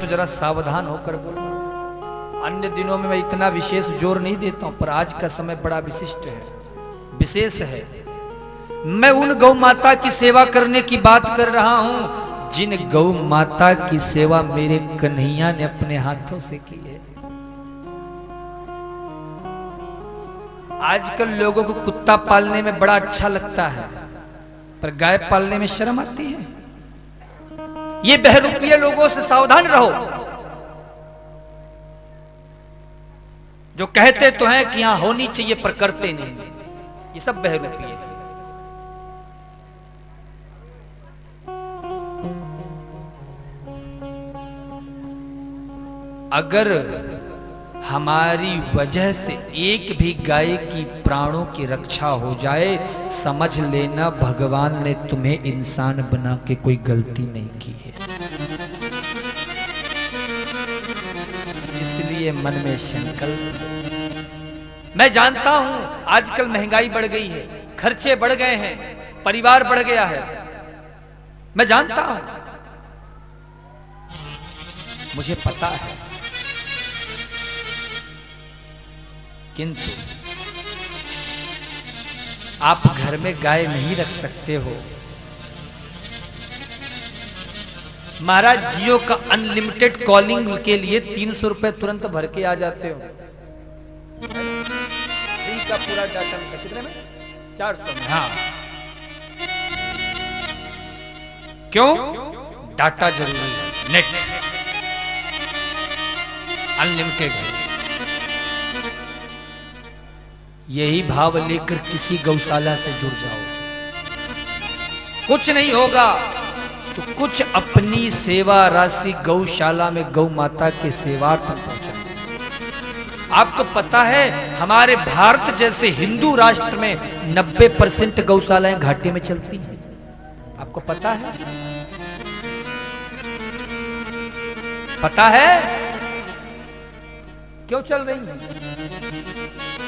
तो जरा सावधान होकर बोलना। अन्य दिनों में मैं इतना विशेष जोर नहीं देता हूं, पर आज का समय बड़ा विशिष्ट है, विशेष है। मैं उन गौ माता की सेवा करने की बात कर रहा हूं जिन गौ माता की सेवा मेरे कन्हैया ने अपने हाथों से की है। आजकल लोगों को कुत्ता पालने में बड़ा अच्छा लगता है, पर गाय पालने में शर्म आती है। ये बहरूपिये लोगों से सावधान रहो, जो कहते तो हैं कि यहां होनी चाहिए पर करते नहीं। ये सब बहरूपिये हैं। अगर हमारी वजह से एक भी गाय की प्राणों की रक्षा हो जाए, समझ लेना भगवान ने तुम्हें इंसान बना के कोई गलती नहीं की है। इसलिए मन में संकल्प। मैं जानता हूं आजकल महंगाई बढ़ गई है, खर्चे बढ़ गए हैं, परिवार बढ़ गया है, मैं जानता हूं, मुझे पता है। किंतु आप घर में गाय नहीं रख सकते हो। महाराज जियो का अनलिमिटेड कॉलिंग के लिए 300 रुपए तुरंत भर के आ जाते हो। फ्री का पूरा डाटा कितने में? 400 में। हाँ, क्यों? डाटा जरूरी है, नेट अनलिमिटेड है। यही भाव लेकर किसी गौशाला से जुड़ जाओ, कुछ नहीं होगा तो कुछ अपनी सेवा राशि गौशाला में गौ माता के सेवार्थ पहुंचाओ। आपको पता है हमारे भारत जैसे हिंदू राष्ट्र में 90% गौशालाएं घाटे में चलती हैं। आपको पता है? पता है क्यों चल रही है?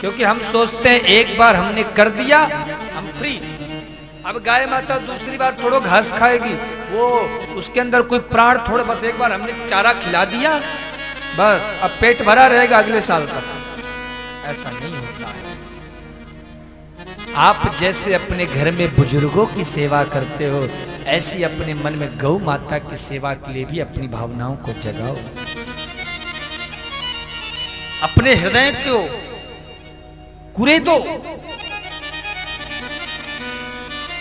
क्योंकि हम सोचते हैं एक बार हमने कर दिया हम फ्री। अब गाय माता दूसरी बार थोड़ो घास खाएगी, वो उसके अंदर कोई प्राण थोड़े, बस एक बार हमने चारा खिला दिया बस अब पेट भरा रहेगा अगले साल तक। ऐसा नहीं होता है। आप जैसे अपने घर में बुजुर्गों की सेवा करते हो, ऐसी अपने मन में गौ माता की सेवा के लिए भी अपनी भावनाओं को जगाओ, अपने हृदय को कुरे दो।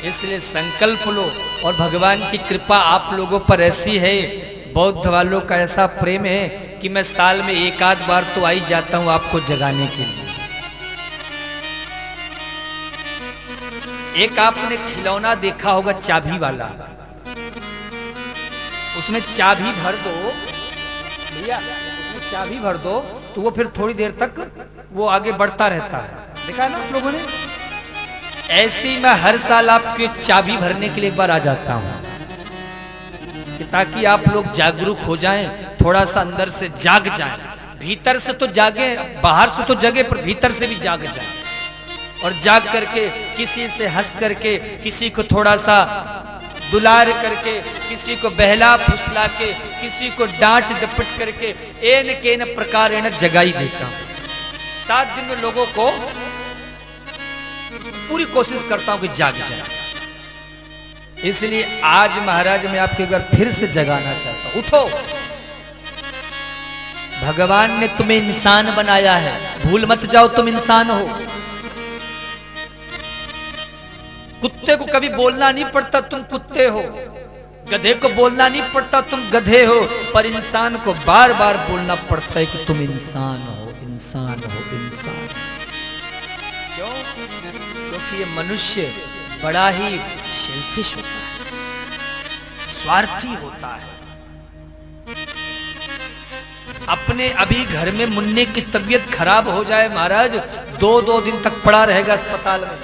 इसलिए संकल्प लो। और भगवान की कृपा आप लोगों पर ऐसी है, बौद्ध वालों का ऐसा प्रेम है कि मैं साल में एक आध बार तो आ ही जाता हूं आपको जगाने के लिए। एक आपने खिलौना देखा होगा चाबी वाला, उसमें चाबी भर दो भैया, उसमें चाबी भर दो तो वो फिर थोड़ी देर तक वो आगे बढ़ता रहता है। देखा है ना आप लोगों ने? ऐसे ही मैं हर साल आपके चाबी भरने के लिए एक बार आ जाता हूं कि ताकि आप लोग जागरूक हो जाएं, थोड़ा सा अंदर से जाग जाएं। भीतर से तो जागे, बाहर से तो जगे, पर भीतर से भी जाग जाएं। और जाग करके किसी से हंस करके, किसी को थोड़ा सा दुलार करके, किसी को बहला फुसला के, किसी को डांट डपट करके एन केन प्रकार जगाई देता हूं। 7 दिन में लोगों को पूरी कोशिश करता हूं कि जाग जाए। इसलिए आज महाराज मैं आपके घर फिर से जगाना चाहता हूं। उठो, भगवान ने तुम्हें इंसान बनाया है, भूल मत जाओ तुम इंसान हो। कुत्ते को कभी बोलना नहीं पड़ता तुम कुत्ते हो, गधे को बोलना नहीं पड़ता तुम गधे हो, पर इंसान को बार बार बोलना पड़ता है कि तुम इंसान हो, इंसान हो, इंसान। क्यों? क्योंकि ये मनुष्य बड़ा ही सेल्फिश होता है, स्वार्थी होता है। अपने अभी घर में मुन्ने की तबीयत खराब हो जाए महाराज, 2-2 दिन तक पड़ा रहेगा अस्पताल में,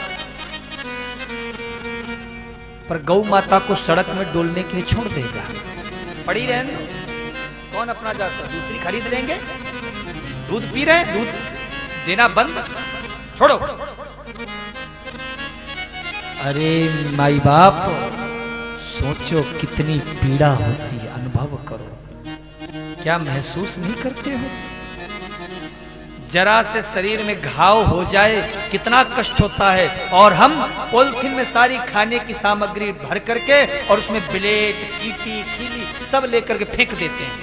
पर गौ माता को सड़क में डोलने के लिए छोड़ देगा। पड़ी रहने दो, कौन अपना जाता? दूसरी खरीद लेंगे। दूध पी रहे हैं, दूध देना बंद, छोड़ो। अरे माई बाप, सोचो कितनी पीड़ा होती है, अनुभव करो क्या महसूस नहीं करते हो? जरा से शरीर में घाव हो जाए कितना कष्ट होता है, और हम पॉलिथीन में सारी खाने की सामग्री भर करके और उसमें ब्लेड, कीटी, खीली सब लेकर के फेंक देते हैं।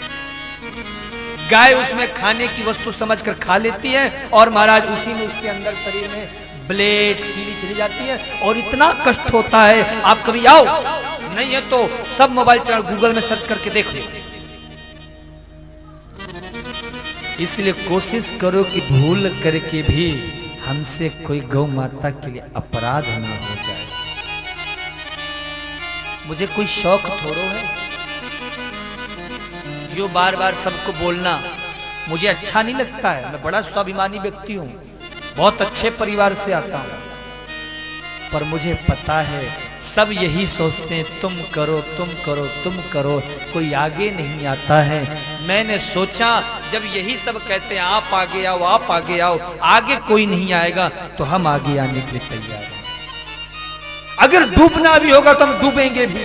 गाय उसमें खाने की वस्तु समझकर खा लेती है, और महाराज उसी में उसके अंदर शरीर में ब्लेड, कीली चली जाती है, और इतना कष्ट होता है। आप कभी आओ, नहीं है तो सब मोबाइल चैनल गूगल में सर्च करके देख लो। इसलिए कोशिश करो कि भूल करके भी हमसे कोई गौ माता के लिए अपराध ना हो जाए। मुझे कोई शौक थोड़ो है, यो बार बार सबको बोलना मुझे अच्छा नहीं लगता है। मैं बड़ा स्वाभिमानी व्यक्ति हूं, बहुत अच्छे परिवार से आता हूं, पर मुझे पता है सब यही सोचते हैं तुम करो, तुम करो, तुम करो, कोई आगे नहीं आता है। मैंने सोचा जब यही सब कहते हैं आप आगे आओ, आप आगे आओ, आगे कोई नहीं आएगा तो हम आगे आने के लिए तैयार हैं। अगर डूबना भी होगा तो हम डूबेंगे भी,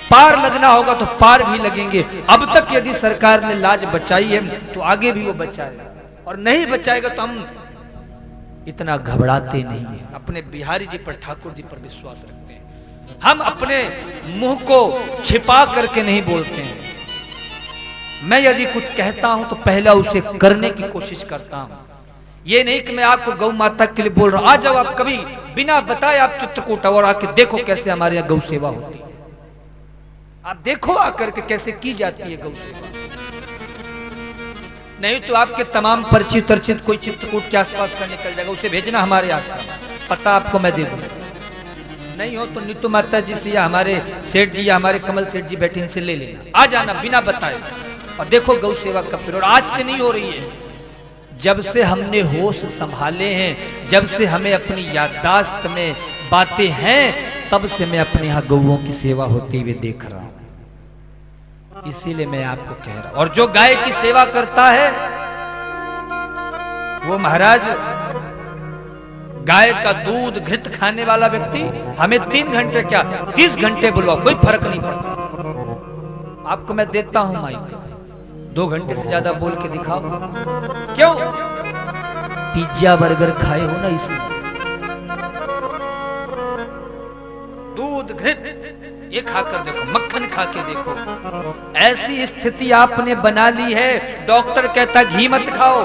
पार लगना होगा तो पार भी लगेंगे। अब तक यदि सरकार ने लाज बचाई है तो आगे भी वो बचाएगा, और नहीं बचाएगा तो हम इतना घबराते नहीं है। अपने बिहारी जी पर, ठाकुर जी पर विश्वास रखते हैं। हम अपने मुंह को छिपा करके नहीं बोलते हैं। मैं यदि कुछ कहता हूं तो पहला उसे करने की कोशिश करता हूं। ये नहीं कि मैं आपको गौ माता के लिए बोल रहा हूं, आ जाओ आप कभी बिना बताए आप चित्रकूट और आके देखो कैसे हमारे यहाँ गौ सेवा होती है। आप देखो आकर के कैसे की जाती है गौ सेवा। नहीं तो आपके तमाम परिचित अर्चित कोई चित्रकूट के आसपास का निकल जाएगा, उसे भेजना हमारे आसपास, पता आपको मैं दे दूंगा। नहीं हो तो नीतू माता जी से या हमारे सेठ जी या हमारे कमल सेठ जी बैठे, इनसे ले लेना, आ जाना बिना बताए, और देखो गौ सेवा कब फिर। और आज से नहीं हो रही है, जब से हमने होश संभाले हैं, जब से हमें अपनी याददाश्त में बातें हैं, तब से मैं अपने यहाँ गौओं की सेवा होते हुए देख रहा हूं। इसीलिए मैं आपको कह रहा हूं। और जो गाय की सेवा करता है वो महाराज गाय का दूध घृत खाने वाला व्यक्ति हमें 3 घंटे क्या 30 घंटे बुलवाओ, कोई फर्क नहीं पड़ता। आपको मैं देता हूं माइक, 2 घंटे से ज्यादा बोल के दिखाओ। क्यों? पिज्जा बर्गर खाए हो ना, इसलिए। दूध घृत ये खाकर देखो, मक्खन खा के देखो। ऐसी स्थिति आपने बना ली है, डॉक्टर कहता घी मत खाओ,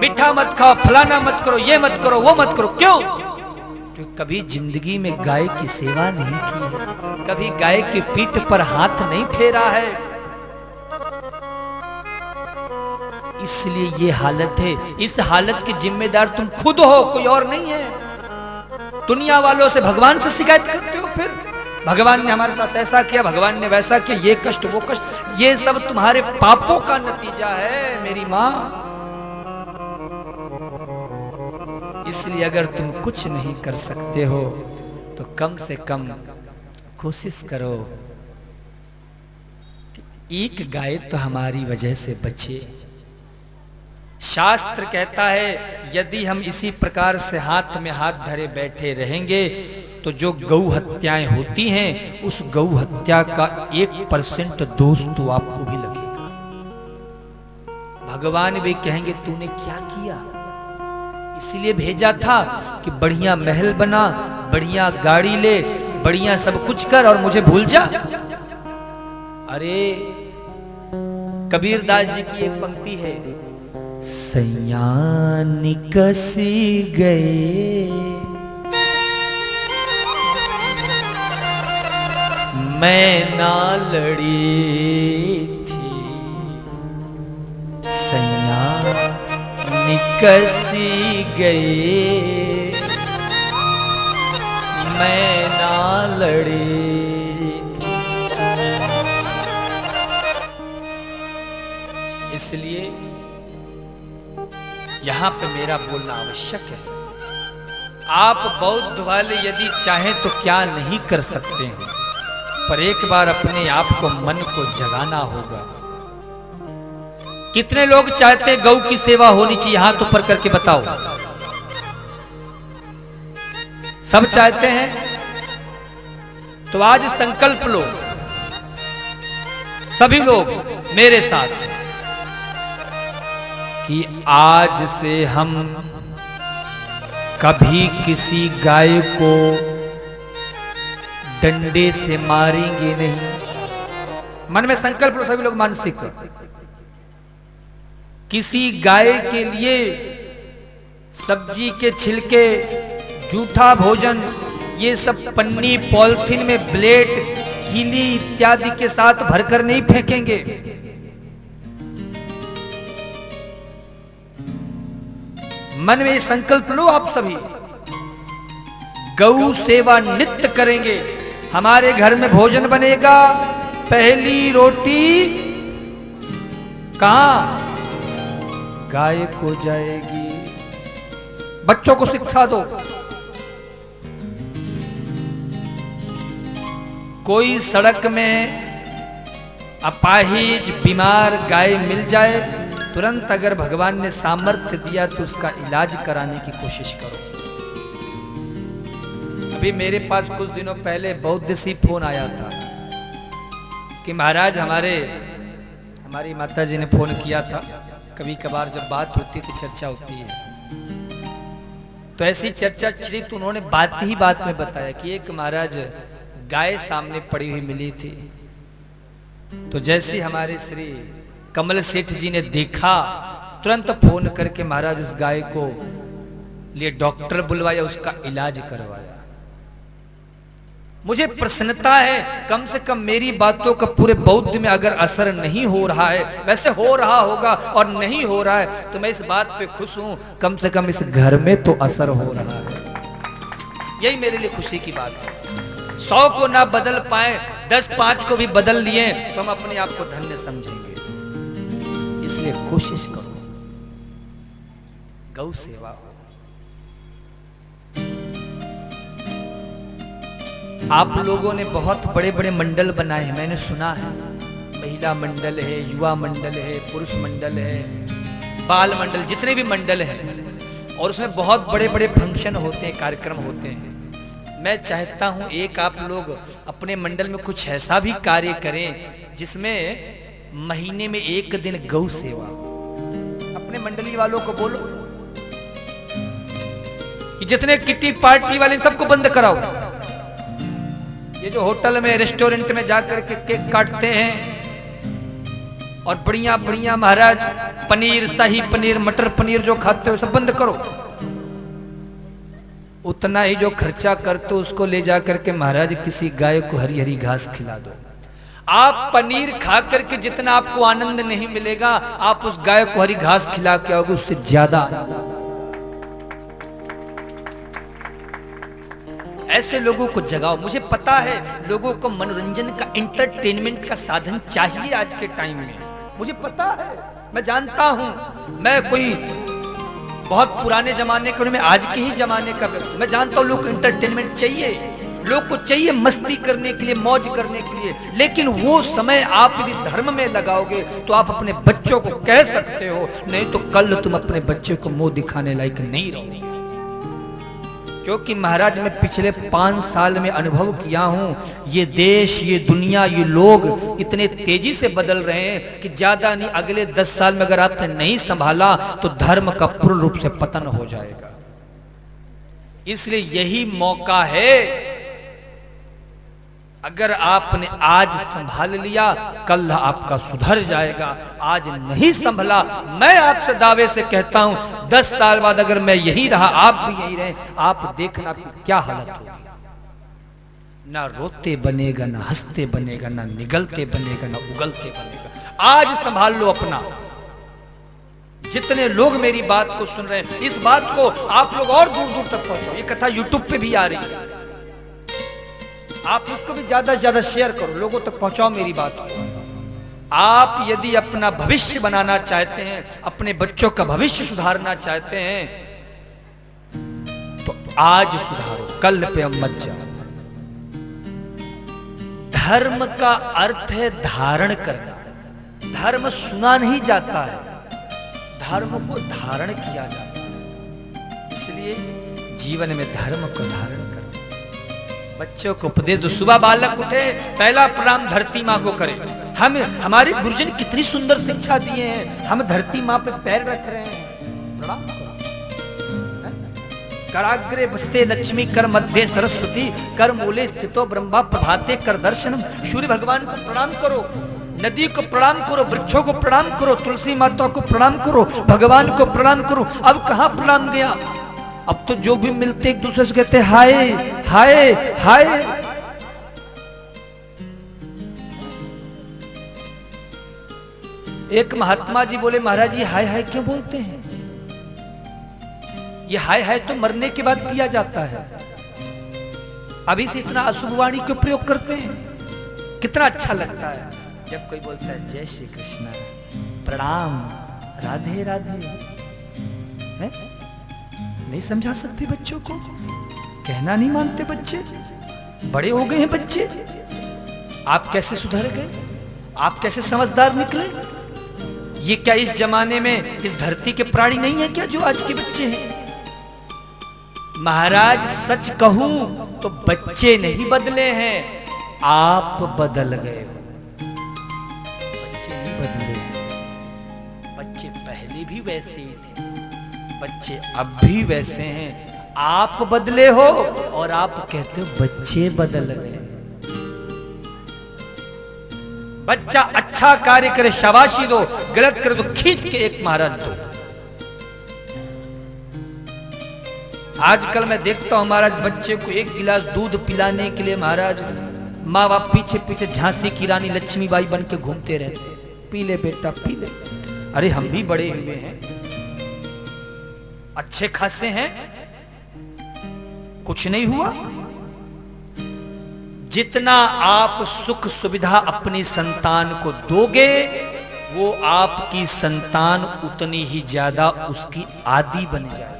मीठा मत खाओ, फलाना मत करो, ये मत करो, वो मत करो। क्यों? क्योंकि कभी जिंदगी में गाय की सेवा नहीं की है, कभी गाय के पीठ पर हाथ नहीं फेरा है, इसलिए ये हालत है। इस हालत की जिम्मेदार तुम खुद हो, कोई और नहीं है। दुनिया वालों से, भगवान से शिकायत करते हो, फिर भगवान ने हमारे साथ ऐसा किया, भगवान ने वैसा किया, ये कष्ट वो कष्ट, ये सब तुम्हारे पापों का नतीजा है मेरी मां। इसलिए अगर तुम कुछ नहीं कर सकते हो तो कम से कम कोशिश करो कि एक गाय तो हमारी वजह से बचे। शास्त्र कहता है यदि हम इसी प्रकार से हाथ में हाथ धरे बैठे रहेंगे तो जो गौ हत्याएं होती हैं उस गौ हत्या का 1% दोष तो आपको भी लगेगा। भगवान भी कहेंगे तूने क्या किया, इसलिए भेजा था कि बढ़िया महल बना, बढ़िया गाड़ी ले, बढ़िया सब कुछ कर और मुझे भूल जा। अरे कबीरदास जी की एक पंक्ति है, सैया निकसी गए मैं ना लड़ी थी, सैया निकसी गए मैं ना लड़ी थी। इसलिए यहां पे मेरा बोलना आवश्यक है। आप बौद्ध वाले यदि चाहें तो क्या नहीं कर सकते हैं, पर एक बार अपने आप को, मन को जगाना होगा। कितने लोग चाहते हैं गौ की सेवा होनी चाहिए, हाथ ऊपर करके बताओ। सब चाहते हैं? तो आज संकल्प लो सभी लोग मेरे साथ, कि आज से हम कभी किसी गाय को डंडे से मारेंगे नहीं। मन में संकल्प लो सभी लोग, मानसिक। किसी गाय के लिए सब्जी के छिलके, जूठा भोजन, ये सब पन्नी पॉलिथीन में ब्लेड, कीली इत्यादि के साथ भरकर नहीं फेंकेंगे। मन में संकल्प लो आप सभी, गौ सेवा नित्य करेंगे। हमारे घर में भोजन बनेगा, पहली रोटी कहां? गाय को जाएगी। बच्चों को शिक्षा दो। कोई सड़क में अपाहिज बीमार गाय मिल जाए, तुरंत अगर भगवान ने सामर्थ्य दिया तो उसका इलाज कराने की कोशिश करो। अभी मेरे पास कुछ दिनों पहले बौद्ध से फोन आया था कि महाराज हमारी माता जी ने फोन किया था। कभी कभार जब बात होती है तो चर्चा होती है, तो ऐसी चर्चा छिड़ी तो उन्होंने बात ही बात में बताया कि एक महाराज गाय सामने पड़ी हुई मिली थी। तो जैसे हमारे श्री कमल सेठ जी ने देखा, तुरंत फोन करके महाराज उस गाय को लिए डॉक्टर बुलवाया, उसका इलाज करवाया। मुझे प्रसन्नता है, कम से कम मेरी बातों का पूरे बौद्ध में अगर असर नहीं हो रहा है, वैसे हो रहा होगा और नहीं हो रहा है तो मैं इस बात पे खुश हूं, कम से कम इस घर में तो असर हो रहा है। यही मेरे लिए खुशी की बात है। 100 को ना बदल पाए, 10-5 को भी बदल लिए तो हम अपने आप को धन्य समझेंगे। इसलिए कोशिश करो, गौ सेवा हो। आप लोगों ने बहुत बड़े बड़े मंडल बनाए हैं, मैंने सुना है। महिला मंडल है, युवा मंडल है, पुरुष मंडल है, बाल मंडल, जितने भी मंडल हैं, और उसमें बहुत बड़े बड़े फंक्शन होते हैं, कार्यक्रम होते हैं। मैं चाहता हूं एक आप लोग अपने मंडल में कुछ ऐसा भी कार्य करें जिसमें महीने में एक दिन गौ सेवा। अपने मंडली वालों को बोलो कि जितने किट्टी पार्टी वाले सबको बंद कराओ। ये जो होटल में, रेस्टोरेंट में जाकर के केक काटते हैं और बढ़िया बढ़िया महाराज पनीर, शाही पनीर, मटर पनीर जो खाते हो सब बंद करो। उतना ही जो खर्चा करते हो उसको ले जाकर के महाराज किसी गाय को हरी हरी घास खिला दो। आप पनीर खा करके जितना आपको आनंद नहीं मिलेगा, आप उस गाय को हरी घास खिला के आओगे उससे ज्यादा। ऐसे लोगों को जगाओ। मुझे पता है लोगों को मनोरंजन का, एंटरटेनमेंट का साधन चाहिए आज के टाइम में, मुझे पता है, मैं जानता हूं। मैं कोई बहुत पुराने जमाने का, मैं आज के ही जमाने का व्यक्ति। मैं जानता हूं लोग को एंटरटेनमेंट चाहिए, लोग को चाहिए मस्ती करने के लिए, मौज करने के लिए, लेकिन वो समय आप यदि धर्म में लगाओगे तो आप अपने बच्चों को कह सकते हो, नहीं तो कल तुम अपने बच्चे को मुंह दिखाने लायक नहीं रहोगे। क्योंकि महाराज मैं पिछले 5 साल में अनुभव किया हूं, ये देश, ये दुनिया, ये लोग इतने तेजी से बदल रहे हैं कि ज्यादा नहीं, अगले 10 साल में अगर आपने नहीं संभाला तो धर्म का पूर्ण रूप से पतन हो जाएगा। इसलिए यही मौका है, अगर आपने आज संभाल लिया कल आपका सुधर जाएगा। आज नहीं संभला, मैं आपसे दावे से कहता हूं 10 साल बाद अगर मैं यही रहा, आप भी यही रहे, आप देखना क्या हालत होगी। ना रोते बनेगा, ना हंसते बनेगा, ना निगलते बनेगा, ना उगलते बनेगा। आज संभाल लो अपना। जितने लोग मेरी बात को सुन रहे हैं, इस बात को आप लोग और दूर दूर तक पहुंचाओ। ये कथा यूट्यूब पे भी आ रही है, आप उसको भी ज्यादा से ज्यादा शेयर करो, लोगों तक पहुंचाओ मेरी बात को। आप यदि अपना भविष्य बनाना चाहते हैं, अपने बच्चों का भविष्य सुधारना चाहते हैं, तो आज सुधारो, कल पे मत जाओ। धर्म का अर्थ है धारण करना। धर्म सुना नहीं जाता है, धर्म को धारण किया जाता है। इसलिए जीवन में धर्म को धारण करना। बच्चों को उपदेश दो। सुबह बालक उठे, पहला प्रणाम धरती मां को करे, हम हमारे गुरुजन कितनी सुंदर शिक्षा दिए हैं, हम धरती माँ पे पैर रख रहे हैं। प्रणाम करो। कराग्रे बसते लक्ष्मी, कर मध्य सरस्वती, कर मूले स्थितो ब्रह्मा, प्रभाते कर दर्शनम। सूर्य भगवान को प्रणाम करो, नदी को प्रणाम करो, वृक्षों को प्रणाम करो, तुलसी माता को प्रणाम करो, भगवान को प्रणाम करो। अब कहाँ प्रणाम गया? अब तो जो भी मिलते एक दूसरे से कहते हाय हाय हाय। एक महात्मा जी बोले, महाराज जी हाय हाय क्यों बोलते हैं? ये हाय हाय तो मरने के बाद किया जाता है, अभी से इतना अशुभ वाणी क्यों प्रयोग करते हैं? कितना अच्छा लगता है जब कोई बोलता है जय श्री कृष्ण, प्रणाम, राधे राधे। है? नहीं समझा सकते बच्चों को, कहना नहीं मानते बच्चे, बड़े हो गए हैं बच्चे। आप कैसे सुधर गए? आप कैसे समझदार निकले? ये क्या इस जमाने में इस धरती के प्राणी नहीं है क्या जो आज के बच्चे हैं? महाराज सच कहूं तो बच्चे नहीं बदले हैं, आप बदल गए हो। बच्चे नहीं बदले, बच्चे पहले भी वैसे ही थे, बच्चे अब भी वैसे हैं। आप बदले हो और आप कहते हो बच्चे बदल गए। बच्चा अच्छा कार्य करे शाबाशी दो, गलत करे तो खींच के एक महाराज दो। आजकल मैं देखता हूं महाराज, बच्चे को एक गिलास दूध पिलाने के लिए महाराज माँ बाप पीछे पीछे झांसी की रानी लक्ष्मीबाई बन के घूमते रहते, पी ले बेटा पी ले। अरे हम भी बड़े हुए हैं, अच्छे खासे हैं, कुछ नहीं हुआ। जितना आप सुख सुविधा अपनी संतान को दोगे, वो आपकी संतान उतनी ही ज्यादा उसकी आदी बन जाएगी।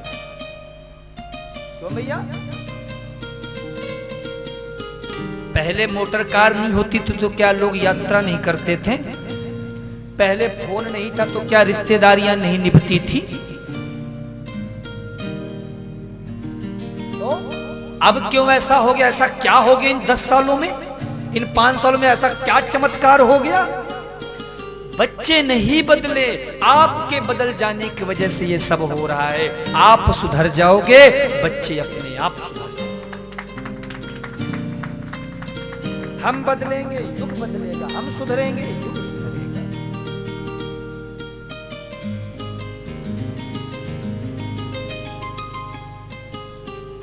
क्यों भैया? पहले मोटर कार नहीं होती तो क्या लोग यात्रा नहीं करते थे? पहले फोन नहीं था तो क्या रिश्तेदारियां नहीं निभती थी? तो अब क्यों ऐसा हो गया? ऐसा क्या हो गया इन 10 सालों में, इन 5 सालों में ऐसा क्या चमत्कार हो गया? बच्चे नहीं बदले, आपके बदल जाने की वजह से ये सब हो रहा है। आप सुधर जाओगे, बच्चे अपने आप सुधर जाएंगे। हम बदलेंगे, युग बदलेगा, हम सुधरेंगे, युग सुधरेगा।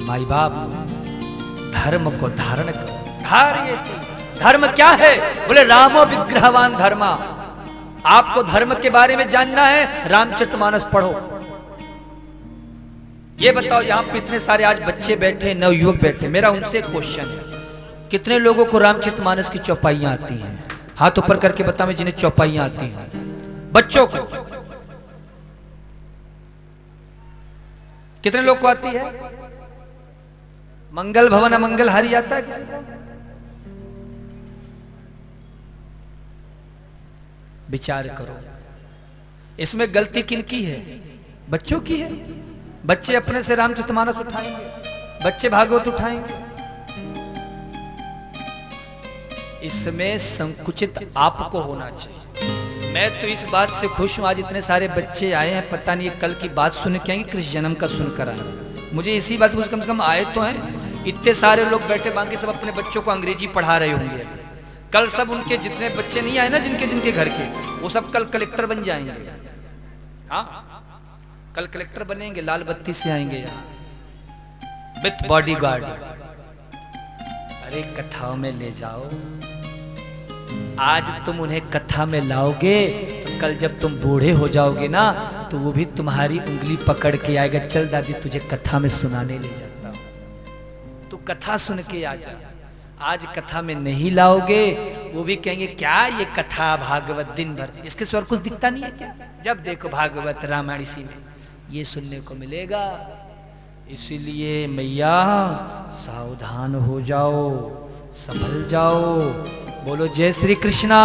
माई बाप धर्म को धारण करो, धार्येति। धर्म क्या है? बोले रामो विग्रहवान धर्मा। आपको धर्म के बारे में जानना है, रामचरितमानस पढ़ो। ये बताओ, यहां पे इतने सारे आज बच्चे बैठे, नवयुवक बैठे, मेरा उनसे क्वेश्चन है, कितने लोगों को रामचरितमानस की चौपाइयां आती हैं? हाथ ऊपर करके बताओ मैं जिन्हें चौपाइयां आती हैं बच्चों को। कितने लोग को आती है? मंगल भवन अमंगल हारी आता है किसी को? विचार करो, इसमें गलती किनकी है? बच्चों की है। बच्चे अपने से रामचरितमानस उठाएंगे, बच्चे भागवत उठाएंगे। इसमें संकुचित आपको होना चाहिए। मैं तो इस बात से खुश हूं, आज इतने सारे बच्चे आए हैं, पता नहीं कल की बात सुन के आएंगे, कृष्ण जन्म का सुनकर आए। मुझे इसी बात को कम से कम आए तो हैं। इतने सारे लोग बैठे, बाकी सब अपने बच्चों को अंग्रेजी पढ़ा रहे होंगे। कल सब उनके जितने बच्चे नहीं आए ना, जिनके जिनके घर के, वो सब कल कलेक्टर बन जाएंगे। हाँ, कल कलेक्टर बनेंगे, लाल बत्ती से आएंगे यहाँ विथ बॉडीगार्ड। अरे कथाओं में ले जाओ, आज तुम उन्हें कथा में लाओगे तो कल जब तुम बूढ़े हो जाओगे ना, तो वो भी तुम्हारी उंगली पकड़ के आएगा, चल दादी तुझे कथा में सुनाने ले जाता हूं, तू कथा सुन के आ जा। आज कथा में नहीं लाओगे, वो भी कहेंगे क्या ये कथा भागवत दिन भर, इसके स्वर कुछ दिखता नहीं है क्या? जब देखो भागवत रामायण इसी में ये सुनने को मिलेगा। इसीलिए मैया सावधान हो जाओ, संभल जाओ। बोलो जय श्री कृष्णा,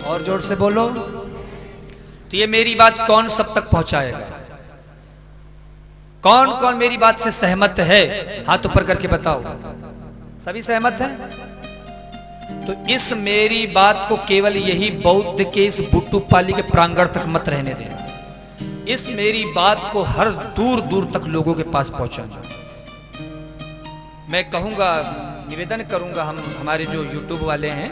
और जोर से बोलो। तो ये मेरी बात कौन सब तक पहुंचाएगा? कौन कौन मेरी बात से सहमत है? हाथ ऊपर करके बताओ। सभी सहमत हैं? तो इस मेरी बात को केवल यही बौद्ध के इस बुट्टू पाली के प्रांगण तक मत रहने देना। इस मेरी बात को हर दूर दूर तक लोगों के पास पहुंचाना। मैं कहूंगा, निवेदन करूंगा हमारे जो यूट्यूब वाले हैं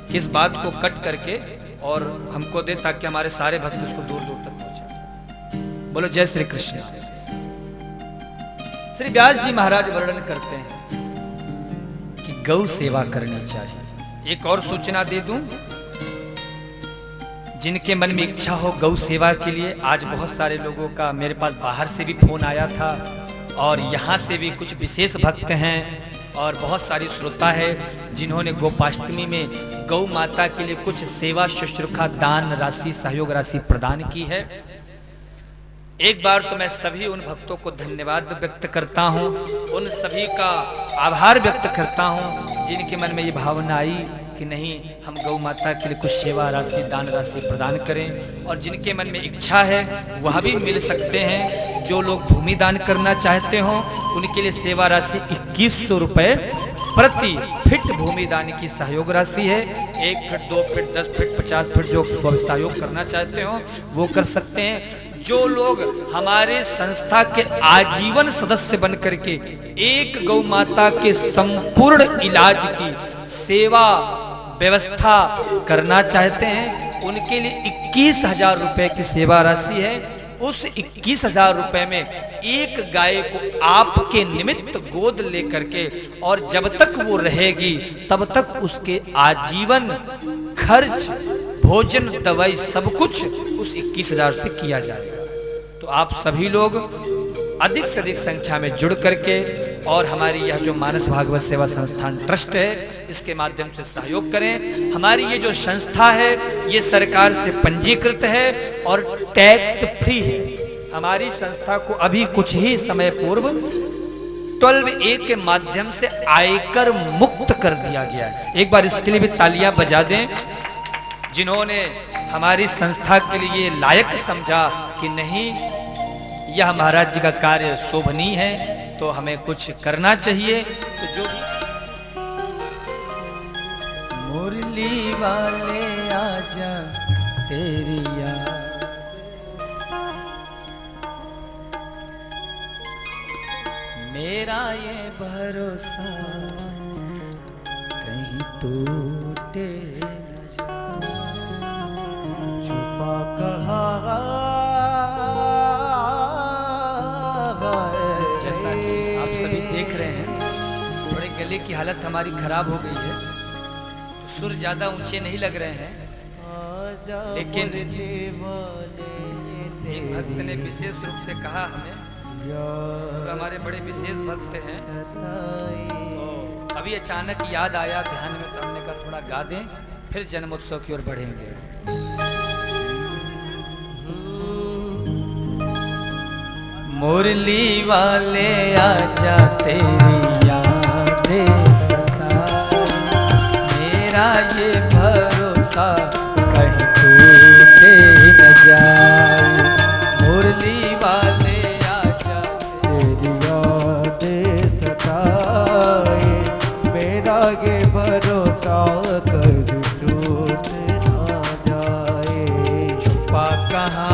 कि इस बात को कट करके और हमको दे, ताकि हमारे सारे भक्त उसको दूर दूर तक पहुंचाए। बोलो जय श्री कृष्ण। श्री व्यास जी महाराज वर्णन करते हैं कि गौ सेवा करनी चाहिए। एक और सूचना दे दूं, जिनके मन में इच्छा हो गौ सेवा के लिए, आज बहुत सारे लोगों का मेरे पास बाहर से भी फोन आया था और यहाँ से भी कुछ विशेष भक्त हैं और बहुत सारी श्रोता है जिन्होंने गोपाष्टमी में गौ माता के लिए कुछ सेवा शुश्रूषा दान राशि सहयोग राशि प्रदान की है। एक बार तो मैं सभी उन भक्तों को धन्यवाद व्यक्त करता हूं, उन सभी का आभार व्यक्त करता हूं जिनके मन में ये भावना आई कि नहीं, हम गौ माता के लिए कुछ सेवा राशि दान राशि प्रदान करें। और जिनके मन में इच्छा है वह भी मिल सकते हैं। जो लोग भूमि दान करना चाहते हो उनके लिए सेवा राशि 2100 रुपये प्रति फीट भूमि दान की सहयोग राशि है। 1 फीट 2 फीट 10 फीट 50 फीट जो सहयोग करना चाहते हो वो कर सकते हैं। जो लोग हमारे संस्था के आजीवन सदस्य बन करके एक गौ माता के संपूर्ण इलाज की सेवा व्यवस्था करना चाहते हैं उनके लिए 21,000 रुपए की सेवा राशि है। उस 21,000 रुपए में एक गाय को आपके निमित्त गोद लेकर के और जब तक वो रहेगी तब तक उसके आजीवन खर्च भोजन दवाई सब कुछ उस 21,000 से किया जाएगा। तो आप सभी लोग अधिक से अधिक संख्या में जुड़ करके और हमारी यह जो मानस भागवत सेवा संस्थान ट्रस्ट है इसके माध्यम से सहयोग करें। हमारी ये जो संस्था है ये सरकार से पंजीकृत है और टैक्स फ्री है। हमारी संस्था को अभी कुछ ही समय पूर्व 12A के माध्यम से आयकर मुक्त कर दिया गया है। एक बार इसके लिए भी तालियां बजा दें जिन्होंने हमारी संस्था के लिए लायक समझा कि नहीं, यह महाराज जी का कार्य शोभनीय है तो हमें कुछ करना चाहिए। तो जो मुरली वाले आजा तेरी याद, मेरा ये भरोसा कहीं टूटे न जाए। छुपा कहा जैसा कि आप सभी देख रहे हैं, थोड़े गले की हालत हमारी खराब हो गई है, सुर ज्यादा ऊंचे नहीं लग रहे हैं, लेकिन एक भक्त ने विशेष रूप से कहा हमें, तो हमारे बड़े विशेष भक्त हैं, तो अभी अचानक याद आया ध्यान में, तो हमने कहा थोड़ा गा दें फिर जन्मोत्सव की ओर बढ़ेंगे। मुरली वाले आजा तेरी यादें सताए, मेरा ये भरोसा कहीं टूटे न जाए। मुरली वाले आजा तेरी यादें सताए, मेरा ये भरोसा कहीं टूटे न जाए। छुपा कहाँ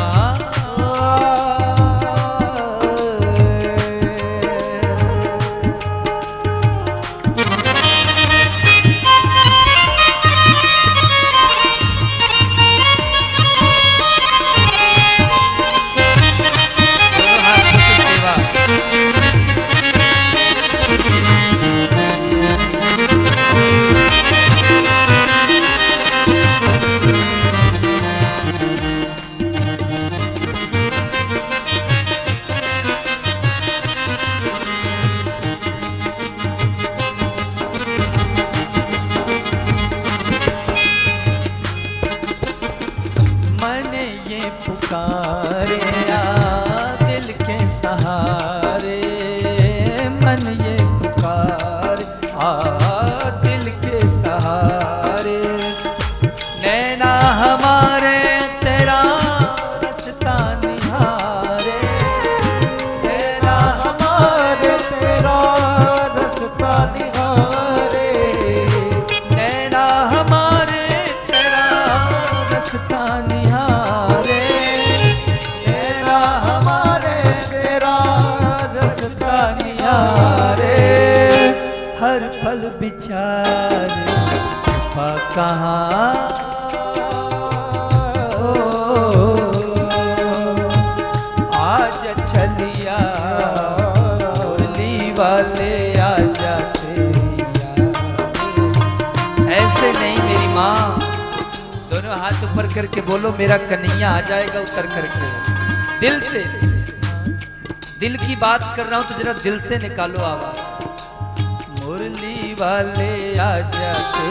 कहाँ आज छलिया मुरली वाले आ जाते। ऐसे नहीं मेरी माँ, दोनों हाथ ऊपर करके बोलो मेरा कन्हैया आ जाएगा उतर करके। दिल से, दिल की बात कर रहा हूं तो जरा दिल से निकालो आवाज। मुरली वाले आ जाते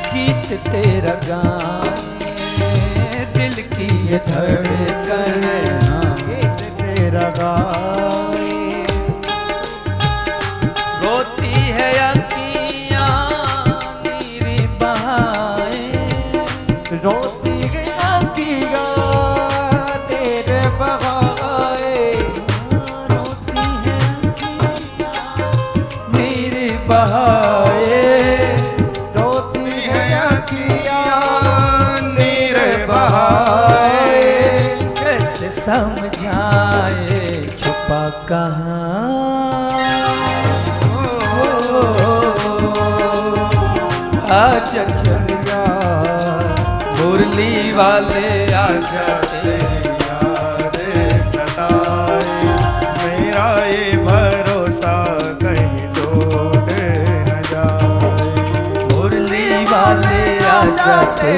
गीत तेरा गाए, दिल की ये धड़कन गीत तेरा गाए। रोती है अखियाँ मेरी बहाए, रोती है अखियाँ तेरे बहाए। रोती है अखियाँ मेरी बहाए, समझाए छुपा कहाँ आज चलिया मुरली वाले आ जाते। याद सताए मेरा ये भरोसा कहीं टूट न जाए। मुरली वाले आ जाते,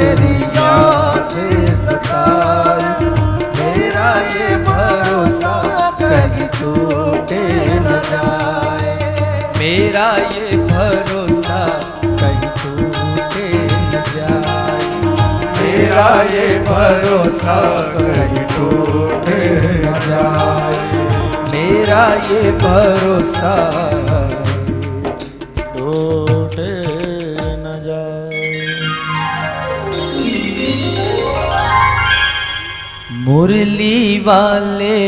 याद सताए मेरा ये भरोसा कहीं टूटे न जाए। मेरा ये भरोसा कहीं टूटे न जाए। मेरा ये भरोसा कहीं टूटे न जाए। मेरा ये भरोसा टूटे न जाए। मुरली वाले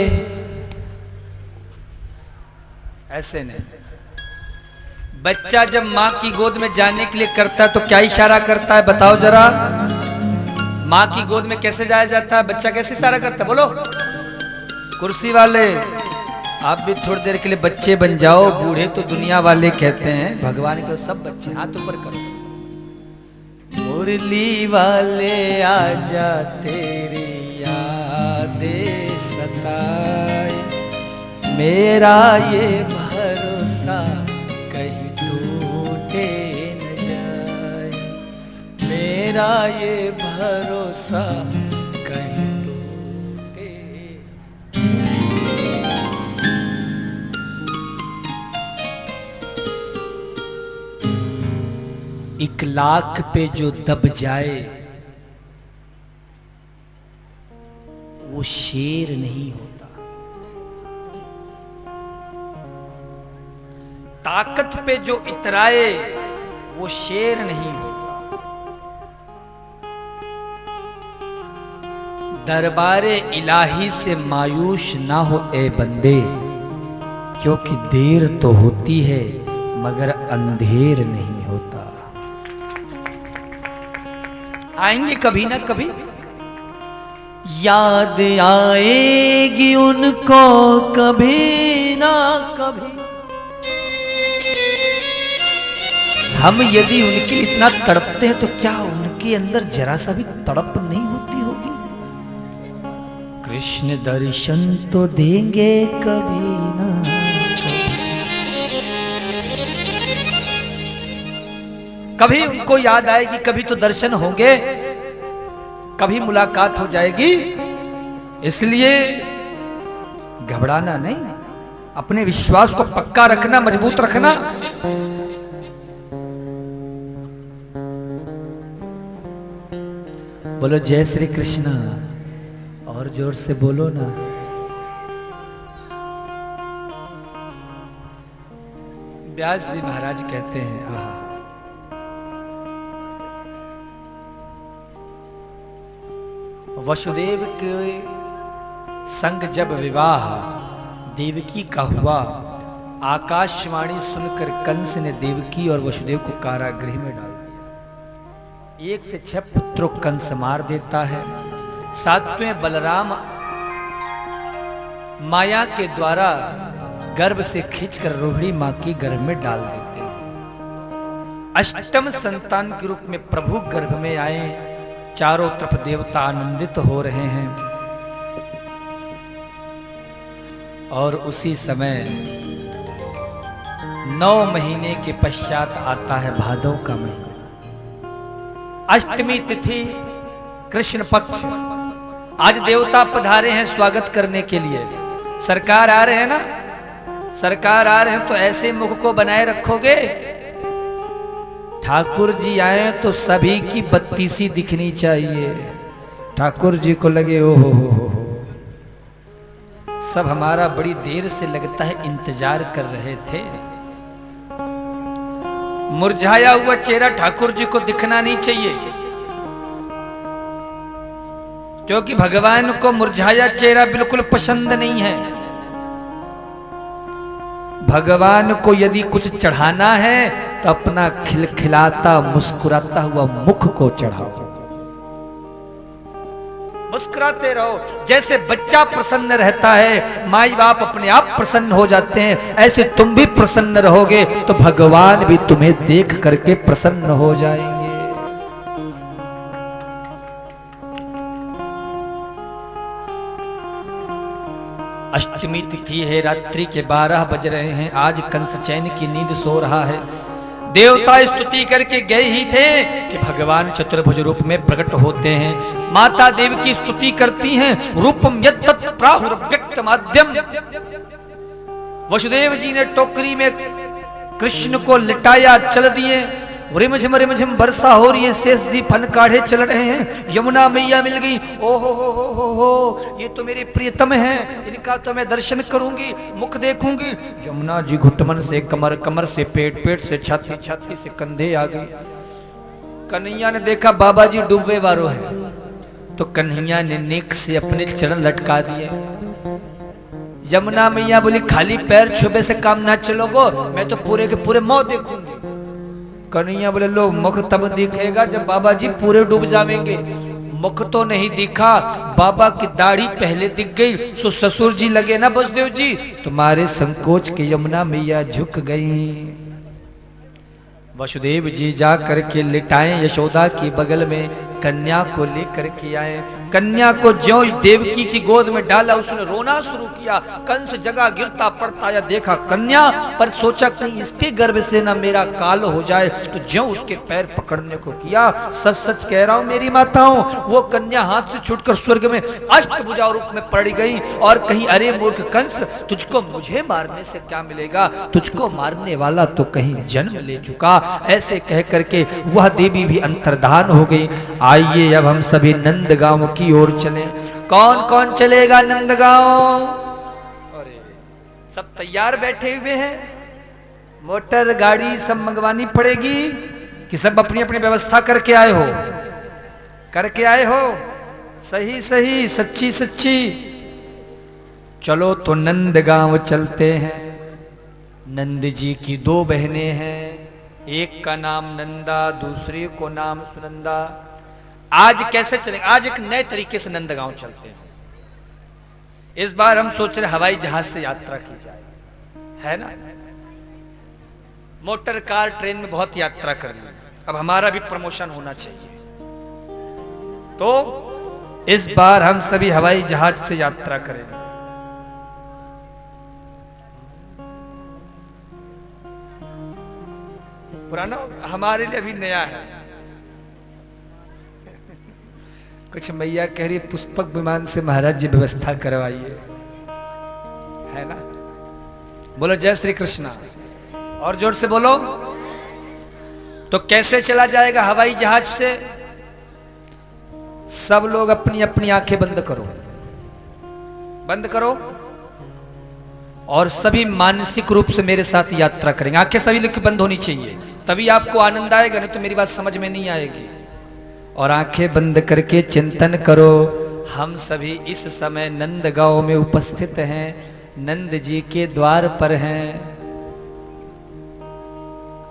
ऐसे नहीं। बच्चा जब माँ की गोद में जाने के लिए करता है तो क्या इशारा करता है बताओ जरा। माँ की गोद में कैसे जाया जाता है, बच्चा कैसे इशारा करता है बोलो। कुर्सी वाले आप भी थोड़ी देर के लिए बच्चे बन जाओ। बूढ़े तो दुनिया वाले कहते हैं, भगवान के सब बच्चे। हाथ ऊपर करो। मुरली वाले आ जा तेरी यादें सताए। मेरा ये भरोसा कहीं टूटे न जाए। मेरा ये भरोसा कहीं टूटे। एक लाख पे जो दब जाए वो शेर नहीं होता। ताकत पे जो इतराए वो शेर नहीं होता। दरबारे इलाही से मायूस ना हो ए बंदे, क्योंकि देर तो होती है मगर अंधेर नहीं होता। आएंगे कभी ना कभी। याद आएगी उनको कभी ना कभी। हम यदि उनके लिए इतना तड़पते हैं तो क्या उनके अंदर जरा सा भी तड़प नहीं होती होगी? कृष्ण दर्शन तो देंगे कभी ना कभी उनको याद आएगी, कभी तो दर्शन होंगे, कभी मुलाकात हो जाएगी। इसलिए घबराना नहीं, अपने विश्वास को पक्का रखना, मजबूत रखना। बोलो जय श्री कृष्ण, और जोर से बोलो ना। व्यास जी महाराज कहते हैं, आहा, वसुदेव के संग जब विवाह देवकी का हुआ, आकाशवाणी सुनकर कंस ने देवकी और वसुदेव को कारागृह में डाल दिया। 1 से 6 पुत्रों कंस मार देता है। 7वें बलराम माया के द्वारा गर्भ से खींचकर रोहिणी मां की गर्भ में डाल देते हैं। 8म संतान के रूप में प्रभु गर्भ में आए। चारों तरफ देवता आनंदित हो रहे हैं। और उसी समय 9 महीने के पश्चात आता है भादव का महीना, अष्टमी तिथि, कृष्ण पक्ष। आज देवता पधारे हैं स्वागत करने के लिए। सरकार आ रहे हैं ना, सरकार आ रहे हैं तो ऐसे मुख को बनाए रखोगे। ठाकुर जी आए तो सभी की बत्तीसी दिखनी चाहिए। ठाकुर जी को लगे ओ हो, सब हमारा बड़ी देर से लगता है इंतजार कर रहे थे। मुरझाया हुआ चेहरा ठाकुर जी को दिखना नहीं चाहिए, क्योंकि भगवान को मुरझाया चेहरा बिल्कुल पसंद नहीं है। भगवान को यदि कुछ चढ़ाना है तो अपना खिलखिलाता मुस्कुराता हुआ मुख को चढ़ाओ, मुस्कुराते रहो। जैसे बच्चा प्रसन्न रहता है, माई बाप अपने आप प्रसन्न हो जाते हैं, ऐसे तुम भी प्रसन्न रहोगे तो भगवान भी तुम्हें देख करके प्रसन्न हो जाएंगे। अष्टमी तिथि है, रात्रि के 12 बज रहे हैं। आज कंस चैन की नींद सो रहा है। देवता स्तुति करके गए ही थे कि भगवान चतुर्भुज रूप में प्रकट होते हैं। माता देवी की स्तुति करती हैं, रूपम यत्तत् प्राहुर्व्यक्त माध्यम। वसुदेव जी ने टोकरी में कृष्ण को लिटाया, चल दिए। रिमझिम रिमझिम वर्षा हो रही है, शेष जी फन काढ़े चल रहे हैं। यमुना मैया मिल गई। ओ हो, ये तो मेरे प्रियतम हैं, इनका तो मैं दर्शन करूंगी, मुख देखूंगी। यमुना जी घुटमन से कमर, कमर से पेट, पेट से छाती, छाती से कंधे आ गई। कन्हैया ने देखा बाबा जी डूबे वारो है, तो कन्हैया ने नेक से अपने चरण लटका दिए। यमुना मैया बोली खाली पैर छुबे से काम ना चलोगो, मैं तो पूरे के पूरे मुंह देखूंगी। कन्हैया बोले लो, मुख तब दिखेगा जब बाबा जी पूरे डूब जाएंगे। मुख तो नहीं दिखा, बाबा की दाढ़ी पहले दिख गई। सो ससुर जी लगे ना बसदेव जी, तुम्हारे संकोच के यमुना मैया झुक गई। वसुदेव जी जा करके लिटाए यशोदा की बगल में, कन्या को लेकर के आए। कन्या को ज्यों देवकी की गोद में डाला, उसने रोना शुरू किया। कंस जगह गिरता पड़ता या देखा कन्या, पर सोचा कहीं इसके गर्भ से ना मेरा काल हो जाए, तो ज्यों उसके पैर पकड़ने को किया। सच सच कह रहा हूं मेरी माताओं, वो कन्या हाथ से छूटकर स्वर्ग में अष्टभुजा रूप में पड़ गई। और कहीं अरे मूर्ख कंस, तुझको मुझे मारने से क्या मिलेगा, तुझको मारने वाला तो कहीं जन्म ले चुका। ऐसे कह करके वह देवी भी अंतर्धान हो गई। आइए अब हम सभी नंदगांव की ओर चलें। कौन कौन चलेगा नंदगांव? अरे सब तैयार बैठे हुए हैं। मोटर गाड़ी सब मंगवानी पड़ेगी कि सब अपनी अपनी व्यवस्था करके आए हो? करके आए हो? सही सही, सच्ची सच्ची। चलो तो नंदगांव चलते हैं। नंद जी की 2 बहनें हैं, एक का नाम नंदा, दूसरे को नाम सुनंदा। आज कैसे चलेंगे? आज एक नए तरीके से नंदगांव चलते हैं। इस बार हम सोच रहे हवाई जहाज से यात्रा की जाए, है ना। मोटर कार ट्रेन में बहुत यात्रा कर ली, अब हमारा भी प्रमोशन होना चाहिए। तो इस बार हम सभी हवाई जहाज से यात्रा करेंगे। पुराना हमारे लिए अभी नया है। कुछ मैया कह रही पुष्पक विमान से महाराज जी व्यवस्था करवाइए, है ना। बोलो जय श्री कृष्णा, और जोर से बोलो। तो कैसे चला जाएगा हवाई जहाज से? सब लोग अपनी अपनी आंखें बंद करो, बंद करो, और सभी मानसिक रूप से मेरे साथ यात्रा करेंगे। आंखें सभी लोग की बंद होनी चाहिए, तभी आपको आनंद आएगा, नहीं तो मेरी बात समझ में नहीं आएगी। और आंखें बंद करके चिंतन करो। हम सभी इस समय नंदगांव में उपस्थित हैं, नंद जी के द्वार पर हैं।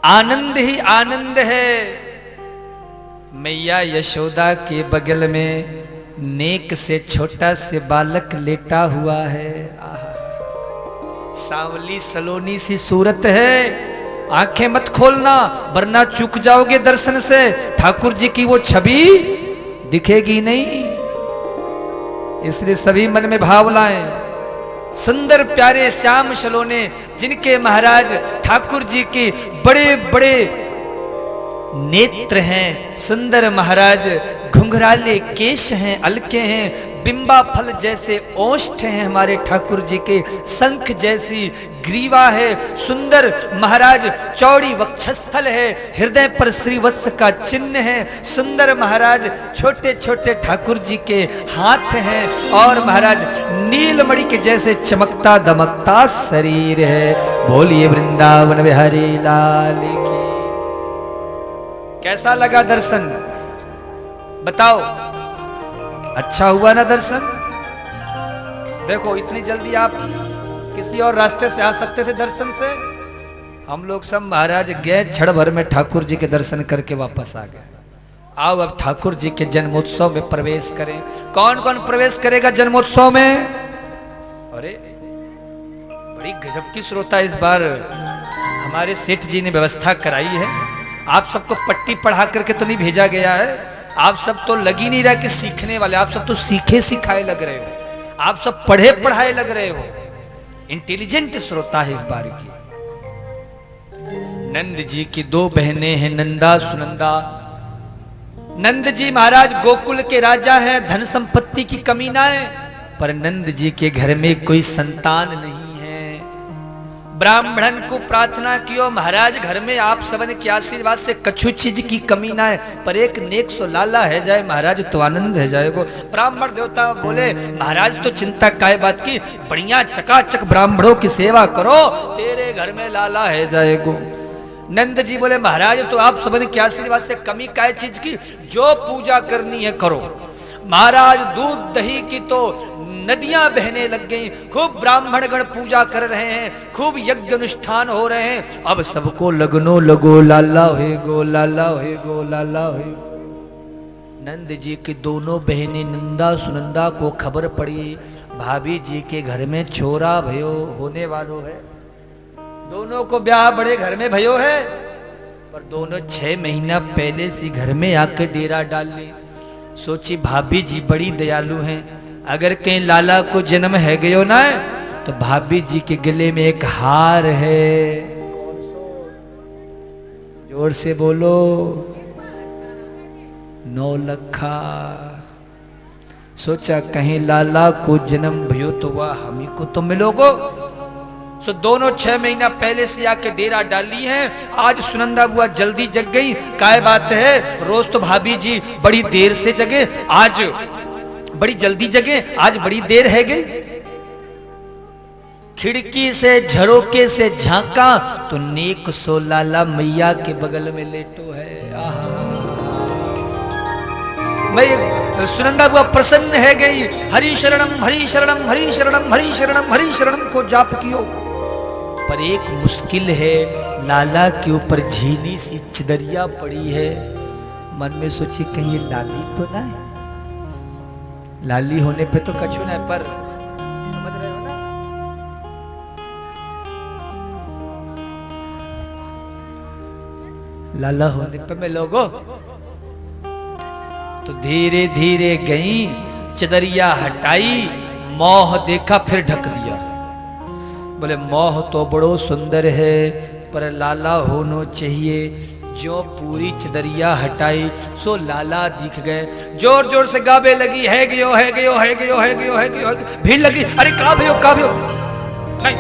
आनंद ही आनंद है। मैया यशोदा के बगल में नेक से छोटा से बालक लेटा हुआ है। आहा, सांवली सलोनी सी सूरत है। आंखें मत खोलना वरना चूक जाओगे दर्शन से। ठाकुर जी की वो छवि दिखेगी नहीं, इसलिए सभी मन में भाव लाएं। सुंदर प्यारे श्याम सलोने जिनके महाराज ठाकुर जी की बड़े बड़े नेत्र हैं, सुंदर महाराज घुंघराले केश हैं, अलके हैं, बिंबा फल जैसे ओष्ठ हैं हमारे ठाकुर जी के, शंख जैसी ग्रीवा है, सुंदर महाराज चौड़ी वक्षस्थल है, हृदय पर श्रीवत्स का चिन्ह है, सुंदर महाराज छोटे छोटे ठाकुर जी के हाथ हैं, और महाराज नीलमणि के जैसे चमकता दमकता शरीर है। बोलिए वृंदावन बिहारी लाल की। कैसा लगा दर्शन? बताओ, अच्छा हुआ ना दर्शन? देखो इतनी जल्दी आप किसी और रास्ते से आ सकते थे दर्शन से, हम लोग सब महाराज गए क्षण भर में ठाकुर जी के दर्शन करके वापस आ गए। आओ अब ठाकुर जी के जन्मोत्सव में प्रवेश करें। कौन कौन प्रवेश करेगा जन्मोत्सव में? अरे बड़ी गजब की श्रोता इस बार हमारे सेठ जी ने व्यवस्था कराई है। आप सबको पट्टी पढ़ा करके तो नहीं भेजा गया है, आप सब तो लगी नहीं रहा कि सीखने वाले, आप सब तो सीखे सिखाए लग रहे हो, आप सब पढ़े पढ़ाए लग रहे हो। इंटेलिजेंट श्रोता है इस बार की। नंद जी की दो बहनें हैं, नंदा सुनंदा। नंद जी महाराज गोकुल के राजा हैं, धन संपत्ति की कमी ना है, पर नंद जी के घर में कोई संतान नहीं है। ब्राह्मणन को प्रार्थना कियो महाराज घर में आप सबन के आशीर्वाद से कछु चीज की कमी ना है, पर एक नेक सो लाला है जाए महाराज तो आनंद है जाएगो। ब्राह्मण देवता बोले महाराज तो चिंता काय बात की, बढ़िया चकाचक ब्राह्मणों की सेवा करो, तेरे घर में लाला है जाएगो। नंद जी बोले महाराज तो आप सबन के आशीर्वाद से कमी काय चीज की, जो पूजा करनी है करो। महाराज दूध दही की तो नदियां बहने लग गई, खूब ब्राह्मण गण पूजा कर रहे हैं, खूब यज्ञ अनुष्ठान हो रहे हैं। अब सबको लगनो लगो लाला होए गो, लाला होए गो, लाला होए। नंद जी की दोनों बहनें नंदा सुनंदा को खबर पड़ी भाभी जी के घर में छोरा भयो होने वालों है। दोनों को ब्याह बड़े घर में भयो है, पर दोनों 6 महीना पहले से घर में आकर डेरा डाल ली। सोची भाभी जी बड़ी दयालु हैं, अगर कहीं लाला को जन्म है गयो ना तो भाभी जी के गले में एक हार है। जोर से बोलो, 9 लखा। सोचा कहीं लाला को जन्म भयो तो वह हम ही को तो मिलोगो। सो दोनों 6 महीना पहले से आके डेरा डाली हैं। आज सुनंदा बुआ जल्दी जग गई, काय बात है, रोज तो भाभी जी बड़ी देर से जगे, आज बड़ी जल्दी जगे, आज बड़ी देर है गई। खिड़की से झरोके से झांका तो नेक सो लाला मैया के बगल में लेटो है। आहा, मैं सुनंदा बुआ प्रसन्न है गई। हरि शरणम हरि शरणम हरि शरणम हरि शरणम हरि शरणम को जाप कियो। पर एक मुश्किल है, लाला के ऊपर झीनी सी चिदरिया पड़ी है। मन में सोची कहीं ये लाली तो ना है, लाली होने पे तो कछु ना है, पर समझ रहे हो ना, लाला होने पे मैं लोगो तो धीरे धीरे गई, चदरिया हटाई, मोह देखा फिर ढक दिया। बोले मोह तो बड़ो सुंदर है पर लाला होना चाहिए। जो पूरी चदरिया हटाई सो लाला दिख गए। जोर जोर से गावे लगी, है गयो है गयो है गयो है गयो है गयो, भीड़ लगी, अरे का भयो नहीं।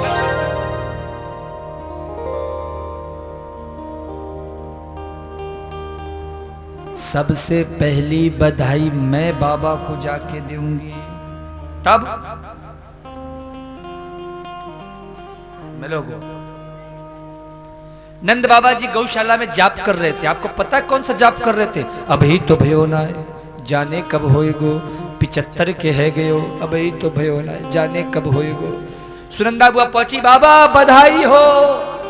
सबसे पहली बधाई मैं बाबा को जाके दूंगी। तब मिलोगे। नंद बाबा जी गौशाला में जाप कर रहे थे। आपको पता है कौन सा जाप कर रहे थे? अभी तो भयो ना है, जाने कब होएगो, 75 के है गयो, अभी तो भयो ना है, जाने कब होएगो। सुनंदा बुआ पहुंची, बाबा बधाई हो।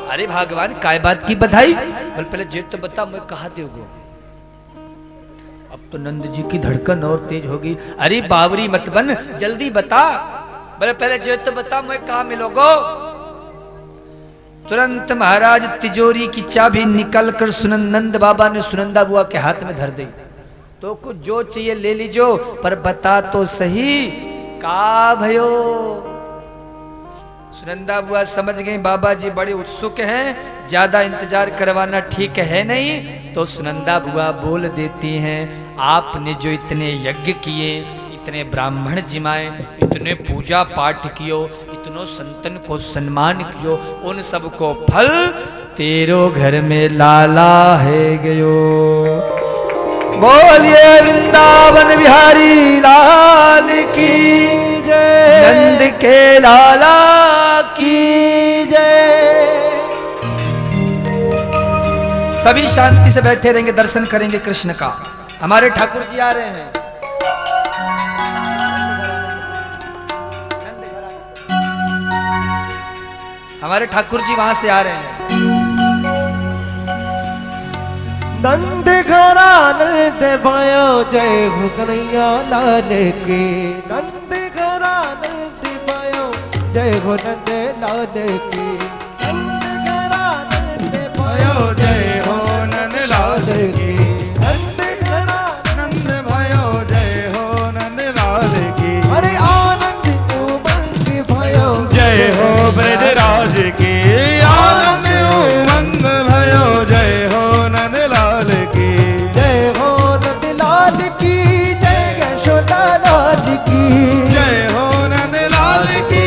अरे भगवान काय बात की बधाई? बोल पहले जे तो बता मैं कहा दोगो। अब तो नंद जी की धड़कन और तेज होगी। अरे बावरी मत बन, जल्दी बता। बोले पहले जे तो बता मैं कहा मिलोगो। तुरंत महाराज तिजोरी की चाबी निकल कर नंद बाबा ने सुनंदा बुआ के हाथ में धर दी। तो कुछ जो चाहिए ले लीजो, पर बता तो सही का भयो। सुनंदा बुआ समझ गई बाबा जी बड़े उत्सुक हैं, ज्यादा इंतजार करवाना ठीक है नहीं। तो सुनंदा बुआ बोल देती हैं, आपने जो इतने यज्ञ किए, इतने ब्राह्मण जिमाए, इतने पूजा पाठ कियो, इतनों संतन को सम्मान कियो, उन सब को फल तेरो घर में लाला है गयो। बोलिए वृंदावन बिहारी लाल की जय, नंद के लाला की जय। सभी शांति से बैठे रहेंगे, दर्शन करेंगे कृष्ण का। हमारे ठाकुर जी आ रहे हैं। हमारे ठाकुर जी वहां से आ रहे हैं। नंद घराने से भयो जय हो कन्हैया लाल की। नंद घराने से भयो जय हो नंद लाल की। नंद घराने से भयो जय हो नंद लाल की। नंद घरानंद भयो जय हो नंद लाल की। अरे आनंद उमंग भयो जय हो ब्रजराज की। आनंद उमंग भयो जय हो नंद लाल की। जय हो नंद लाल की, जय यशोदा लाल की। जय हो नंद लाल की,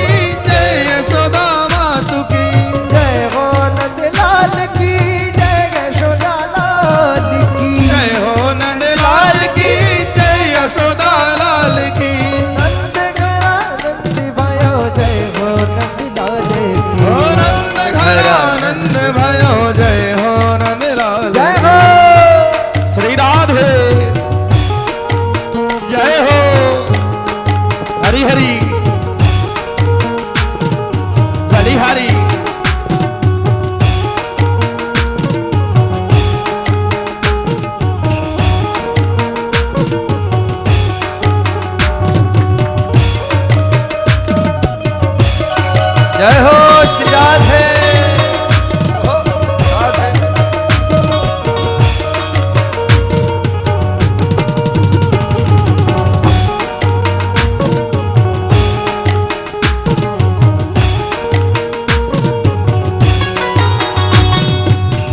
जय यशोदा मातु की। जय हो नंद लाल की, जय यशोदा लाल की। जय हो नंद लाल की, जय यशोदा लाल की। नंद घरानंद भयो जय हो नंद लाल की। हो नंद घरानंद भयो जय हो नंद लाल की। जय हो श्री राधे, जय हो हरि हरि बलिहारी। जय हो श्री राधे।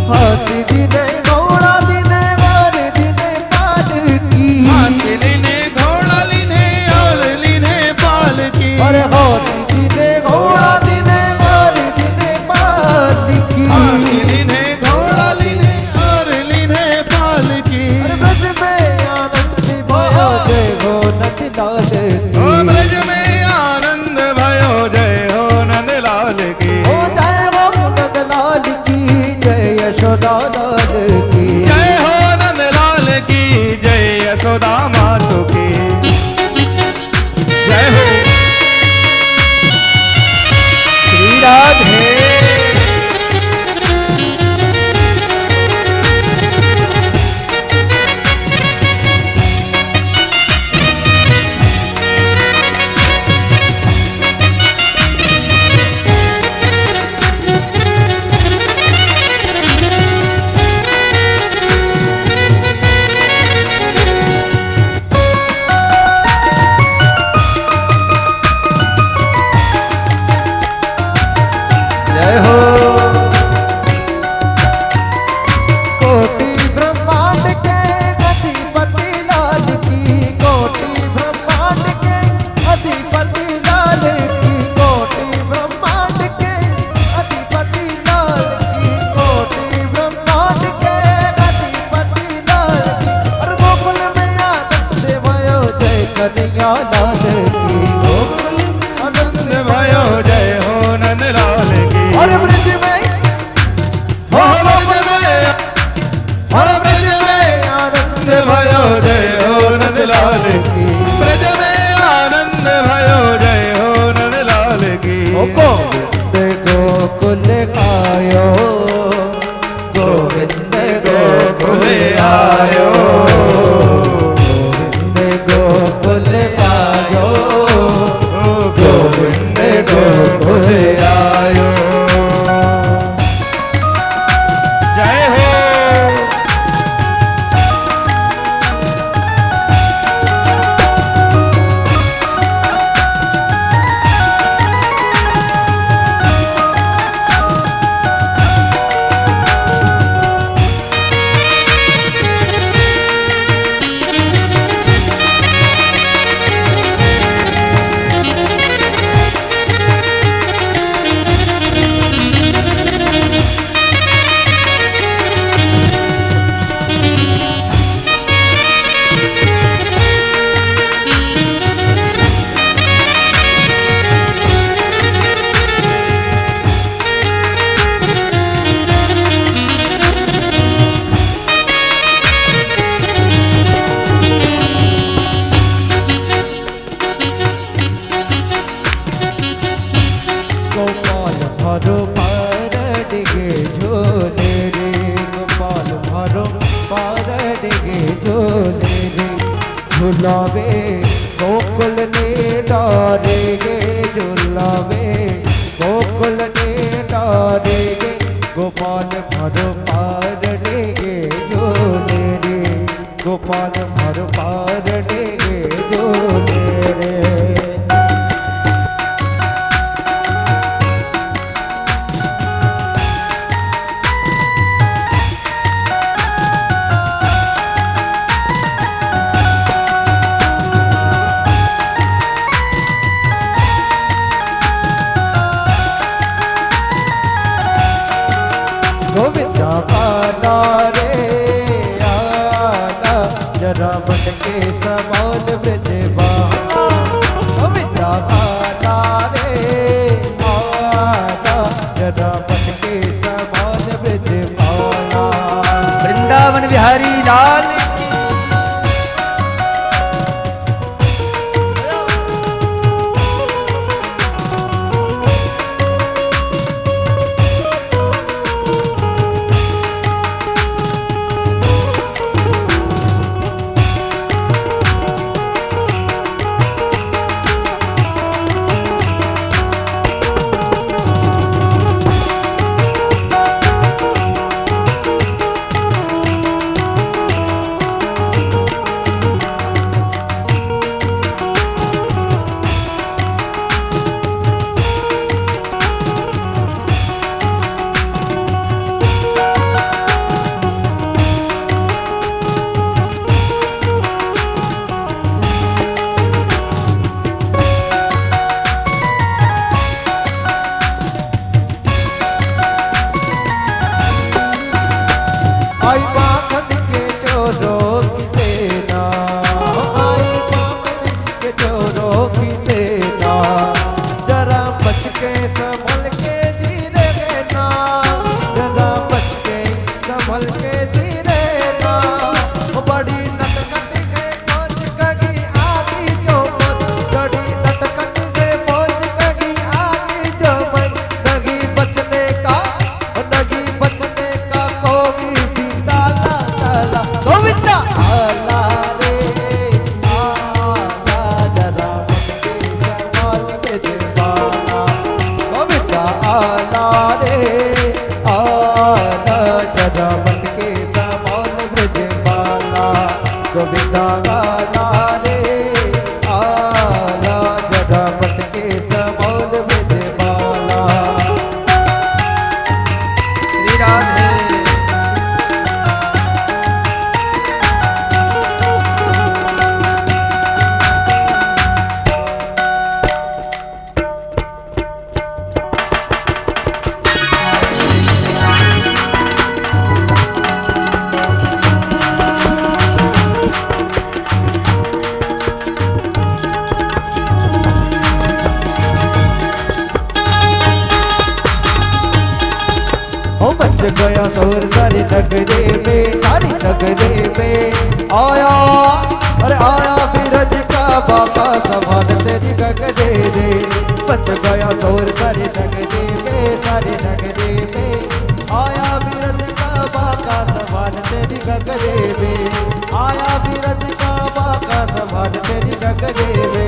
हाथी दिने घोड़ा दिने वार दिने पाल की। हाथी दिने घोड़ा लिने और लिने पाल की। अरे हाथी दिने घोड़ा दिने वार दिने पाल की। हाथी दिने घोड़ा लिने और लिने पाल की। अरे ब्रज में आनंद भयो जय हो नंद लाल की। ओ ब्रज में आनंद भयो जय हो नंद लाल की। ओ जय हो नंद लाल की, जय यशोदा लाल की। जय हो नंद लाल की, जय यशोदा मातु की। जय हो हर ब्रज में हर ब्रज में आनंद भयो जय हो नंदलाल की ब्रज में आनंद भयो जय हो नंदलाल की गोविंद गोकुल आयो गोविंद गोकुल आयो गोविंद गोकुल आयो गोविंद गोकुल आयो जय हो गोपाल भरो पारड गे झोले रे गोपाल भरो पारड गे झोले रे झुलावे गोकुल ने डारे गे झुलावे गोकुल ने डारे गे गोपाल भरो पारड गे झोले रे गोपाल भरो पारड गे झोले रे गोविंदा पाना रे आना जरा बन के समान ब्रज बाना गोविंदा पाना रे आना जरा बन के समान ब्रज बाना वृंदावन बिहारी लाल की। आई माखन के चोरों की सेना आई माखन के चोरों की सेना जरा बच के संभल के धीरे रहना जरा बच के संभल के धीरे रहना बड़ी नटखट के पहुंच गई आगी जो बड़ी नटखट के पहुंच गई आगी जो नगी बचने का नगी बचने का कोई गोविंदा आला रे आला जरा बन के समान ब्रज बाना मच गया शोर सारी नगरी में, सारी नगरी में आया, अरे आया बीरज का बाबा सवाल तेरी गगरे रे। मच गया शोर सारी नगरी में, सारी नगरी में आया बीरज का बाबा सवाल तेरी गगरे में, आया बीरज का बाबा सवाल तेरी गगरे में।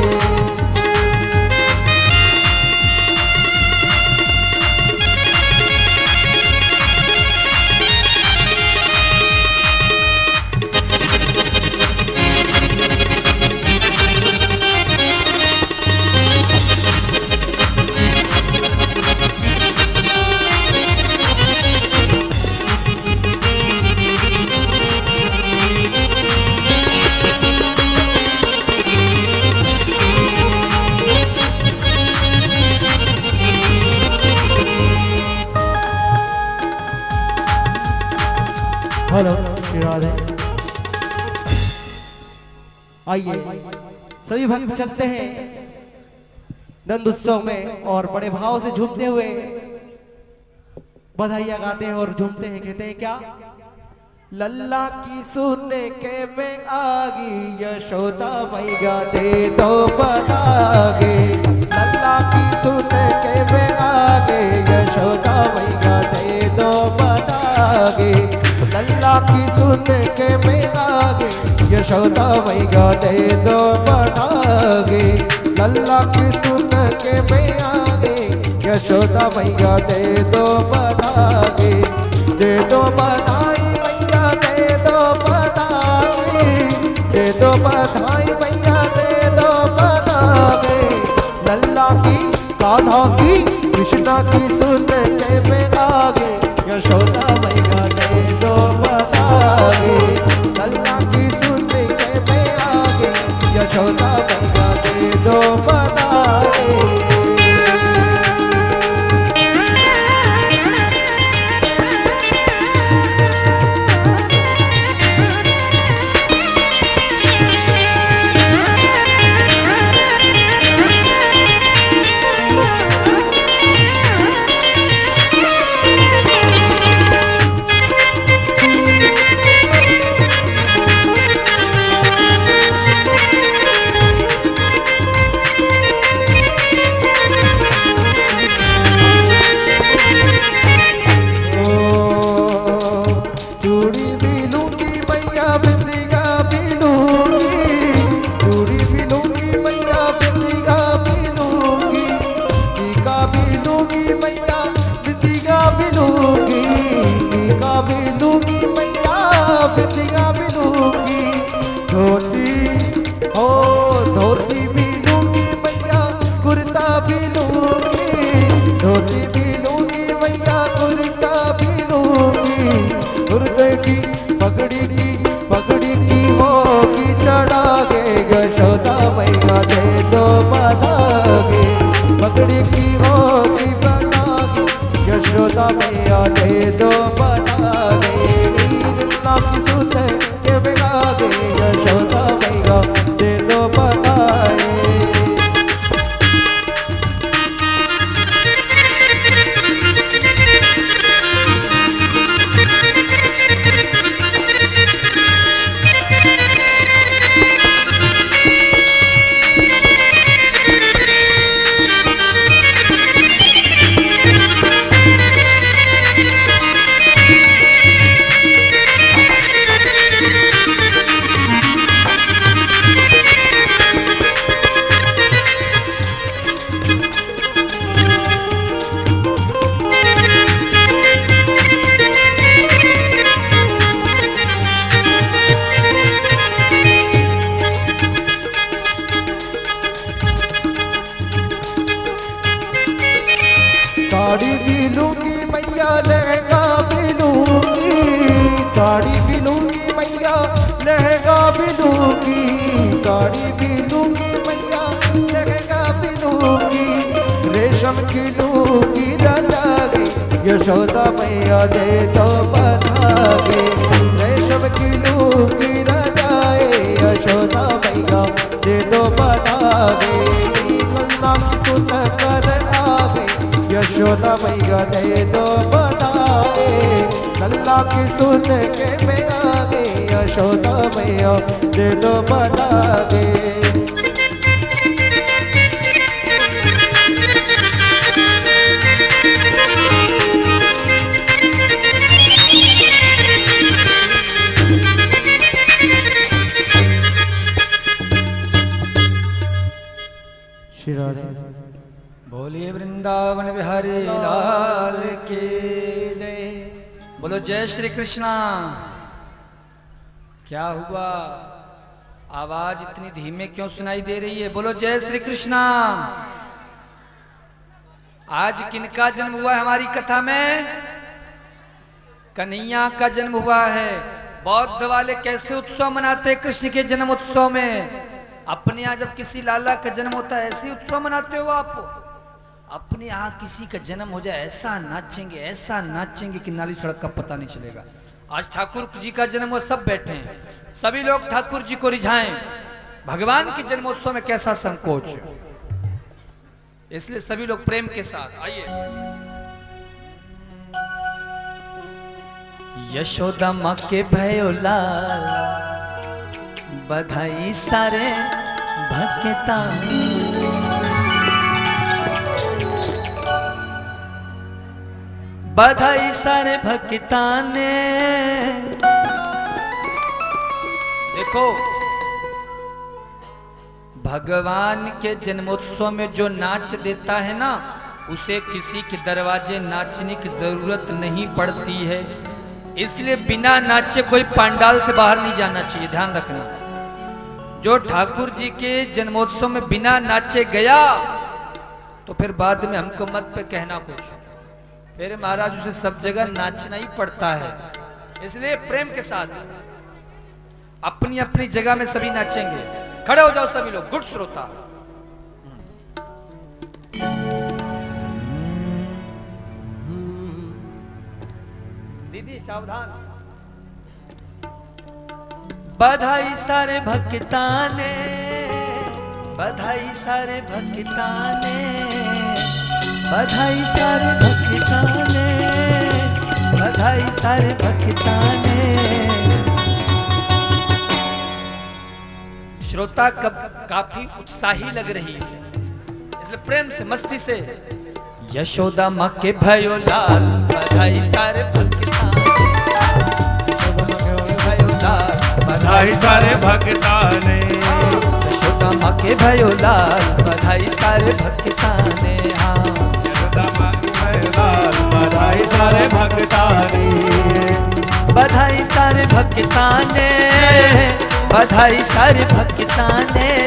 हेलो श्री राधे। आइए सभी भक्त चलते हैं नंद उत्सव में और बड़े भाव से झूमते हुए बधाइयां गाते हैं और झूमते हैं। कहते हैं क्या, लल्ला की सुनने के में आगी यशोदा मैया दे दो बतागे, लल्ला की सुनने के में आगे यशोदा मैया दे दो बतागे, लल्ला की सुनने के में आगे यशोदा मैया दे दो बतागे, लल्ला की सुनने के में आगे यशोदा मैया दे दो बतागे, दे दो बधाई मैया दे दो बधाई, दे दो बधाई मैया दे दो बधाई, लल्ला की कान्हा की कृष्णा की सुनने के में आगे यशोदा मैया दे दो बतागे, लल्ला की सुनने के में आगे यशोदा मैया दे दो बतागे। पगड़ी की होगी चढ़ा के यशोदा मैया दे दो बतागे, पगड़ी की होगी बना के यशोदा मैया दे दो बतागे, लल्ला की सुनने के में आगे यशोदा मैया दे दो बताए। साड़ी भी लूंगी मैया लहंगा भी लूंगी, साड़ी भी लूंगी मैया लहंगा भी लूंगी, साड़ी भी लूंगी मैया लहंगा भी लूंगी, रेशम की लूंगी रजागी यशोदा मैया दे दो बनागे, रेशम की लूंगी रजाए यशोदा मैया दे दो बनागे, लल्ला की सुन कर आगे यशोदा मैया दे दो बताए। लल्ला की सुन के मैं आ गई यशोदा मैया दे दो बता दे। श्री राधे बोलिए वृंदावन बिहारी लाल की जय। बोलो जय श्री कृष्णा। क्या हुआ, आवाज इतनी धीमे क्यों सुनाई दे रही है? बोलो जय श्री कृष्णा। आज किनका जन्म हुआ है हमारी कथा में? कन्हैया का जन्म हुआ है। बौद्ध वाले कैसे उत्सव मनाते कृष्ण के जन्म उत्सव में? अपने यहाँ जब किसी लाला का जन्म होता है ऐसे उत्सव मनाते हो आप? अपने यहाँ किसी का जन्म हो जाए ऐसा नाचेंगे कि नाली सड़क का पता नहीं चलेगा। आज ठाकुर जी का जन्म हो, सब बैठे हैं, सभी लोग ठाकुर जी को रिझाएं। भगवान के जन्मोत्सव में कैसा संकोच, इसलिए सभी लोग प्रेम के साथ आइए। यशोदा माँ के भयो लाल बधाई सारे भक्ता, बधाई सारे भक्ता ने। देखो भगवान के जन्मोत्सव में जो नाच देता है ना, उसे किसी के दरवाजे नाचने की जरूरत नहीं पड़ती है। इसलिए बिना नाचे कोई पंडाल से बाहर नहीं जाना चाहिए, ध्यान रखना। जो ठाकुर जी के जन्मोत्सव में बिना नाचे गया तो फिर बाद में हमको मत पे कहना कुछ, फिर महाराज उसे सब जगह नाचना ही पड़ता है। इसलिए प्रेम के साथ अपनी अपनी जगह में सभी नाचेंगे। खड़े हो जाओ सभी लोग, गुड श्रोता। दीदी सावधान। बधाई सारे भक्ता ने, बधाई सारे भक्ता ने, बधाई सारे भक्ता ने, बधाई सारे भक्ता ने। श्रोता काफी उत्साही लग रही है, इसलिए प्रेम से मस्ती से। यशोदा माँ के भयो लाल बधाई सारे भक्ता, बधाई सारे भक्ता ने। यशोदा माँ के भयो लाल बधाई सारे भक्ता ने। हाँ यशोदा माँ के भयो लाल बधाई सारे भक्ता ने। बधाई सारे भक्ता ने, बधाई सारे भक्ता ने,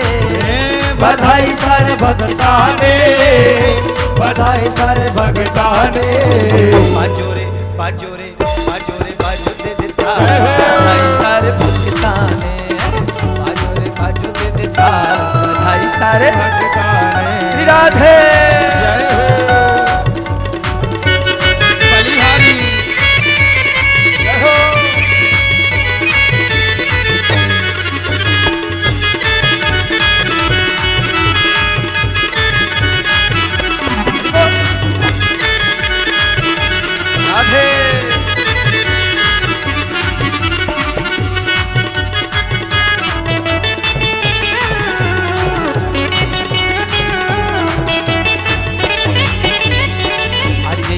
बधाई सारे भक्ता ने, बधाई सारे भक्ता ने। बाजोरे बाजोरे बाजोरे बाजो दे देता, बधाई सारे भक्ता ने। बाजोरे बाजो दे देता, बधाई सारे भक्ता ने। श्री राधे जय हो बलिहारी, जय हो। राधे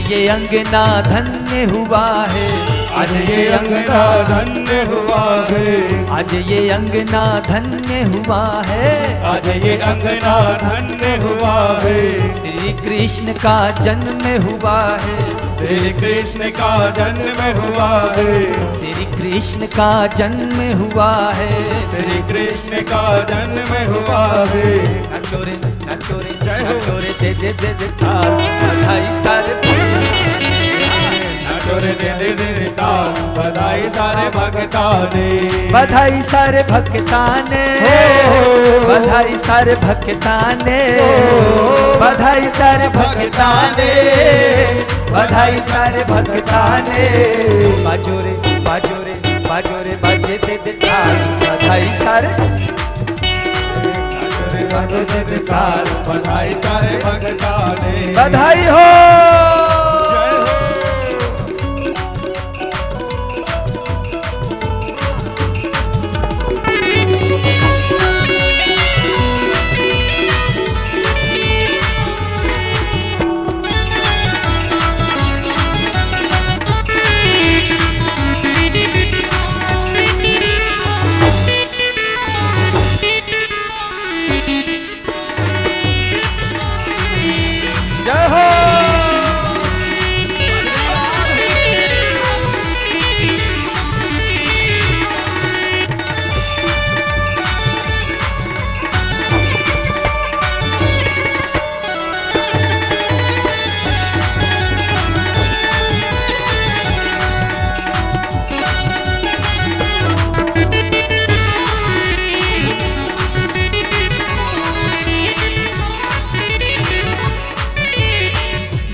ये अंगना धन्य हुआ है, आज ये अंगना धन्य हुआ है। आज ये अंगना धन्य हुआ है, आज ये अंगना धन्य हुआ है। श्री कृष्ण का जन्म हुआ है, श्री कृष्ण का जन्म हुआ है। श्री कृष्ण का जन्म हुआ है, श्री कृष्ण का जन्म हुआ है। नचोरे नचोरे जय हो। नचोरे दे दे दे दे ताल, बधाई सारे नचोरे दे दे दे ताल, बधाई सारे भक्ता ने। बधाई सारे भक्ता ने, बधाई सारे भक्ता ने, बधाई सारे भक्ता ने, बधाई सारे भक्ता ने। बाजोरे बाजोरे बाजोरे बाजे दे दे ताल, बधाई सारे नचोरे दे दे ताल, बधाई सारे भक्ता ने। बधाई हो। जय हो जय हो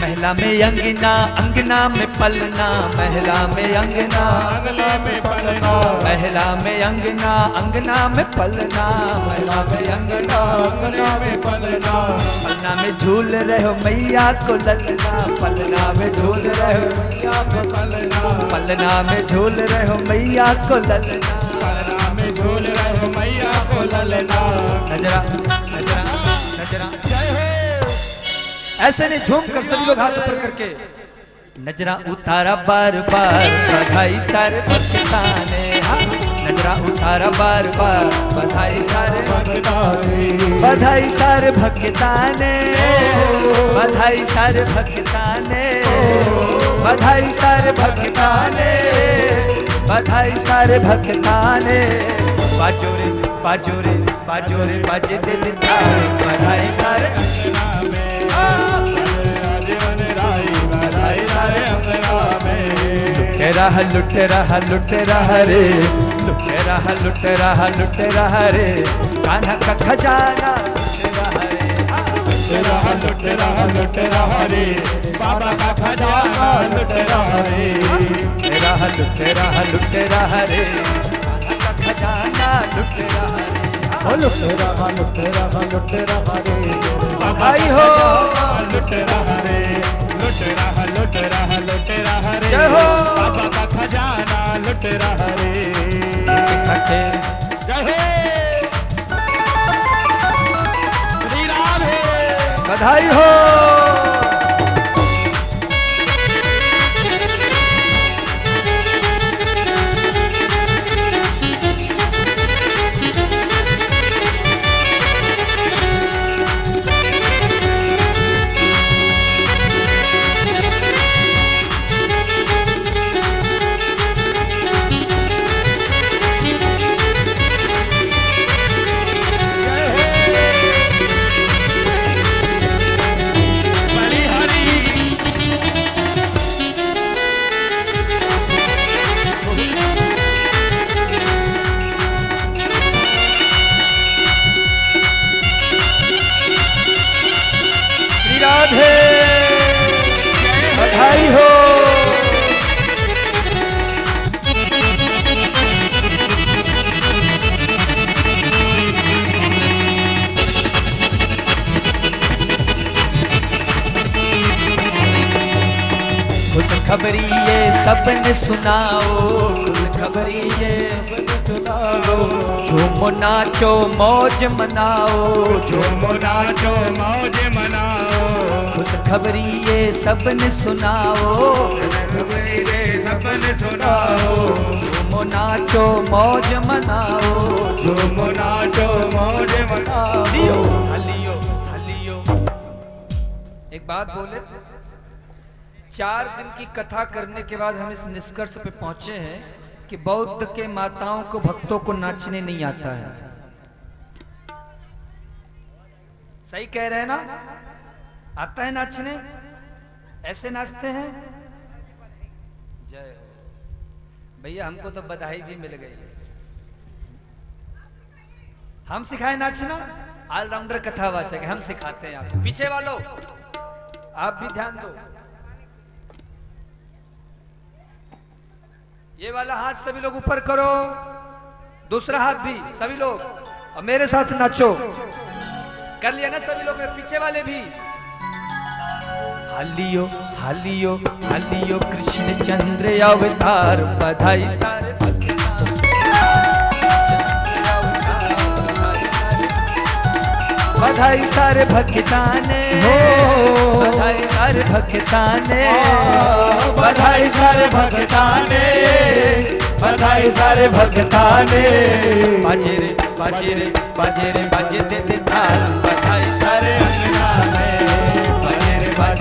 महिला में अंगना अंगना में पलना, महिला में अंगना अंगना में पलना, महिला में अंगना अंगना में पलना, महिला में अंगना अंगना में पलना, पलना में झूल रहे हो मैया को ललना, पलना में झूल रहे हो मैया को पलना, पलना में झूल रहे हो मैया को ललना, पलना में झूल रहे हो मैया को ललना। नजरा नजरा नजरा जय हो ऐसे नहीं झूम कर सभी लोग हाथ ऊपर करके नजरा उतारा बार बार बधाई सारे भक्ताने, हाँ नजरा उतारा बार बार बधाई सारे बधाई सारे भक्ताने, बधाई सारे भक्ताने, बधाई सारे भक्ताने, बधाई सारे भक्ताने, बाजोरे बाजोरे बाजोरे बाजे दिल थारे, बधाई सारे लुट रहा लुट रहा रे, लुट रहा लुट रहा लुट रहा रे, कान्हा का खजाना लुट रहा रे, बाबा का खजाना लुट रहा रे, लुट रहा लुट रहा लुट रहा रे, कान्हा का खजाना लुट रहा रे, लुट रहा लुट रहा लुट रहा रे, भाई हो लुट रहा रे, लुट रहा लुट रहा लुट रहा रे, जय हो बाबा का खजाना लुट रहा रे। सखे जय हो श्री राधे। बधाई हो बड़ी हरी श्री राधे बधाई हो खुश खबरी ये सबने सुनाओ, खुश खबरी ये सुनाओ, झूमो नाचो मौज मनाओ, झूमो नाचो मौज मनाओ, खुश खबरी ये सबने सुनाओ, खबरी रे सबने सुनाओ, झूमो नाचो मौज मनाओ, झूमो नाचो मौज मनाओ। हलियो हलियो हलियो। एक बात बोले, 4 दिन की कथा करने के बाद हम इस निष्कर्ष पे पहुंचे हैं कि बौद्ध के माताओं को भक्तों को नाचने नहीं आता है। सही कह रहे हैं ना? आता है नाचने? ऐसे नाचते हैं? जय हो भैया, हमको तो बधाई भी मिल गई। हम सिखाए नाचना? ऑलराउंडर कथावाचक है, हम सिखाते हैं आपको। पीछे वालों आप भी ध्यान दो। ये वाला हाथ सभी लोग ऊपर करो, दूसरा हाथ भी सभी लोग, और मेरे साथ नाचो। कर लिया ना सभी लोग? पीछे वाले भी। हलियो हलियो हलियो कृष्ण चंद्र अवतार, बधाई सारे बधाई सारे भक्ताने, बधाई सारे भक्ताने, बधाई सारे भक्ताने, बधाई सारे भक्ताने। बाजे रे बाजे रे बाजे रे बाजे दे दे ताल, बधाई सारे अंगना में, बाजे रे बाजे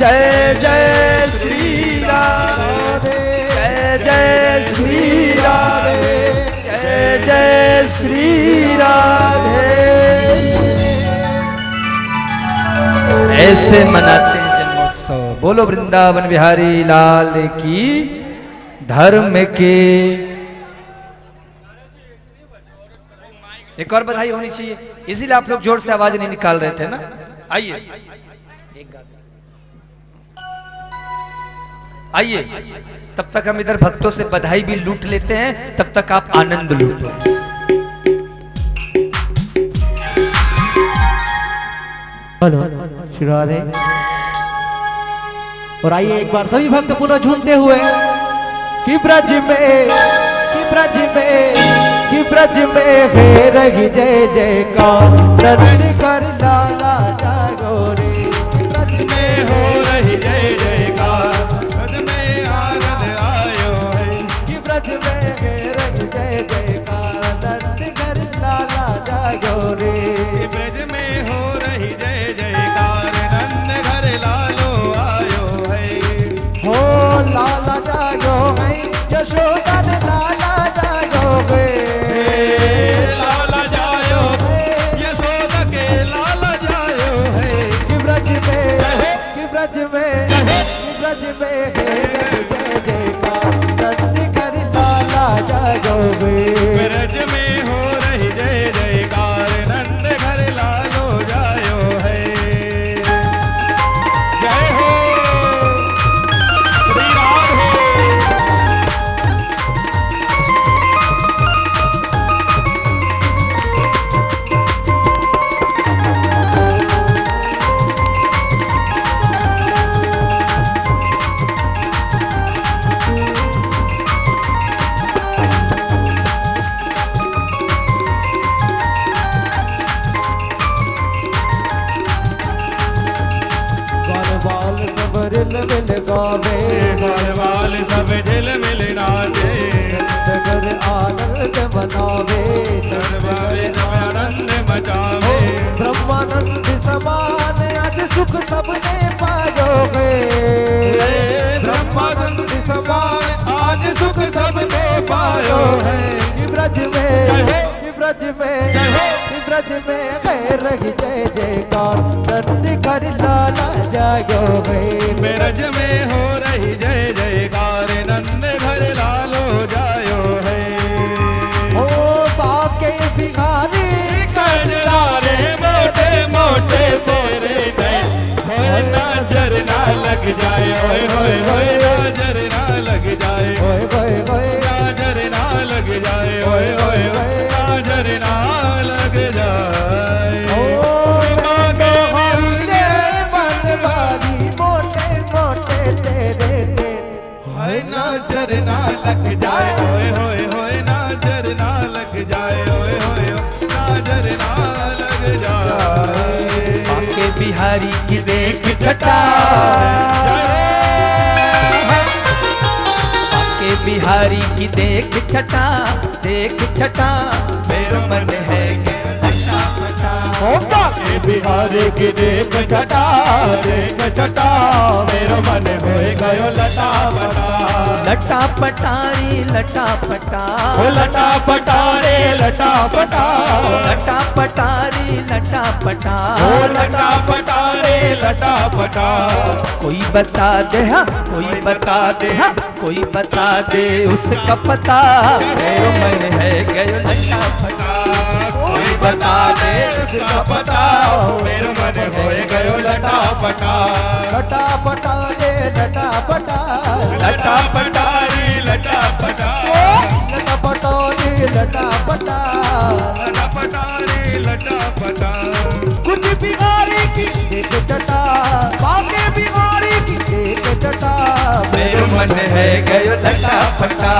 जय जय श्री राधे, जय जय श्री राधे, जय जय श्री राधे। ऐसे मनाते हैं जन्मोत्सव। बोलो वृंदावन बिहारी लाल की। धर्म के एक और बधाई होनी चाहिए, इसीलिए आप लोग जोर से आवाज नहीं निकाल रहे थे ना। आइए आइए, तब तक हम इधर भक्तों से बधाई भी लूट लेते हैं, तब तक आप आनंद लूटो। श्री राधे। और आइए एक बार सभी भक्त पुनः झूमते हुए कि ब्रज में, कि ब्रज में, कि ब्रज में हे रही जय जयकार, नृत्य कर लाला जागो रे। ब्रज में हो रही जय जयकार, ब्रज में आनंद आयो है। कि ब्रज में हे रही जय जयकार, नृत्य कर लाला जागो रे। ब्रज में हो रही जय जयकार, नंद घर लालो आयो है। हो लाला जागो है, यशोदा ने लाला जागो है। लाला जायो यशोदा के लाला जायो है। कि ब्रज में, कि ब्रज में, कि ब्रज में जय जयकार, नृत्य कर लाला जागो है। ब्रज में हो रही जय जयकार, नंद घर लालो जायो है। जय हो श्री राधे। बाल सब रिल मिल गावे, बाल सब झिल मिल नाचे, नगर आनंद मनावे। दरबार सब आनंद मचावे। ब्रह्मानंद समान आज सुख सबने पायो गे। ब्रह्मानंद समान आज सुख सबने पायो है। कि ब्रज में, कि ब्रज में, कि ब्रज में है रही जय जयकार, नृत्य कर लाला जागो है। ब्रज में हो रही जय जयकार, नंद घर लालो जायो है। ओ बाके बिहारी करना रे मोटे मोटे तेरे दे, होए नजर ना लग जाए, होए होए होए नजर ना लग जाए, ओए ओए ओए नजर ना लग जाए, होए होए होए नजर ना लग जाए। ओ बाके हरे मन बारी मोटे मोटे तेरे दे, होए नजर ना लग जाए, होए होए होए नजर ना लग जाए, होए होए नजर ना लग जाए। बांके बिहारी की देख छटा, बांके बिहारी की देख छटा, देख छटा, मेरा मन है कि लटा पटा। के बिहारी की देख छटा, देख छटा, मेरो मन होए गयो लटा पटा। लटा पटारी लटा पटा, ओ लटा पटा रे लटा पटा, लटा पटारी लटा पटा, ओ लटा पटा रे लटा पटा। कोई बता दे हाँ, कोई बता दे हाँ, कोई बता दे उसका पता, मेरा मन है गयो लटा पटा। ओ किसका पता मेरो मन होए गयो लटा पटा लटा पटा रे लटा पटा लटा पटा रे लटा पटा लटा पटा रे लटा पटा लटा पटा रे लटा पटा कुछ बिगाड़ी की एक चटा बाके बिगाड़ी की एक चटा मेरो मन है गयो लटा पटा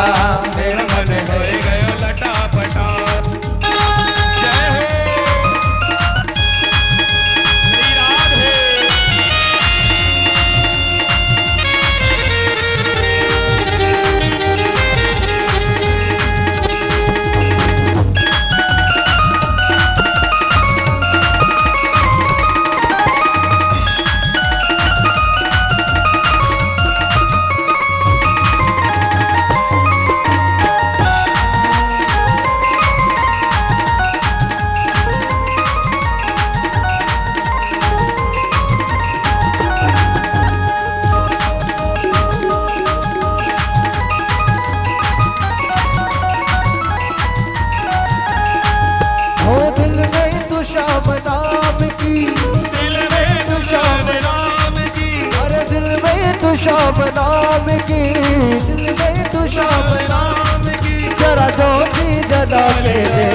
मेरो मन होए गयो लटा पटा जय हो श्री राधे हो दिल में तू शाम नाम की दिल में तू श्याम राम की अरे दिल में तू शाम नाम की दिल में तू शाम राम की जरा ज्योति जला के दे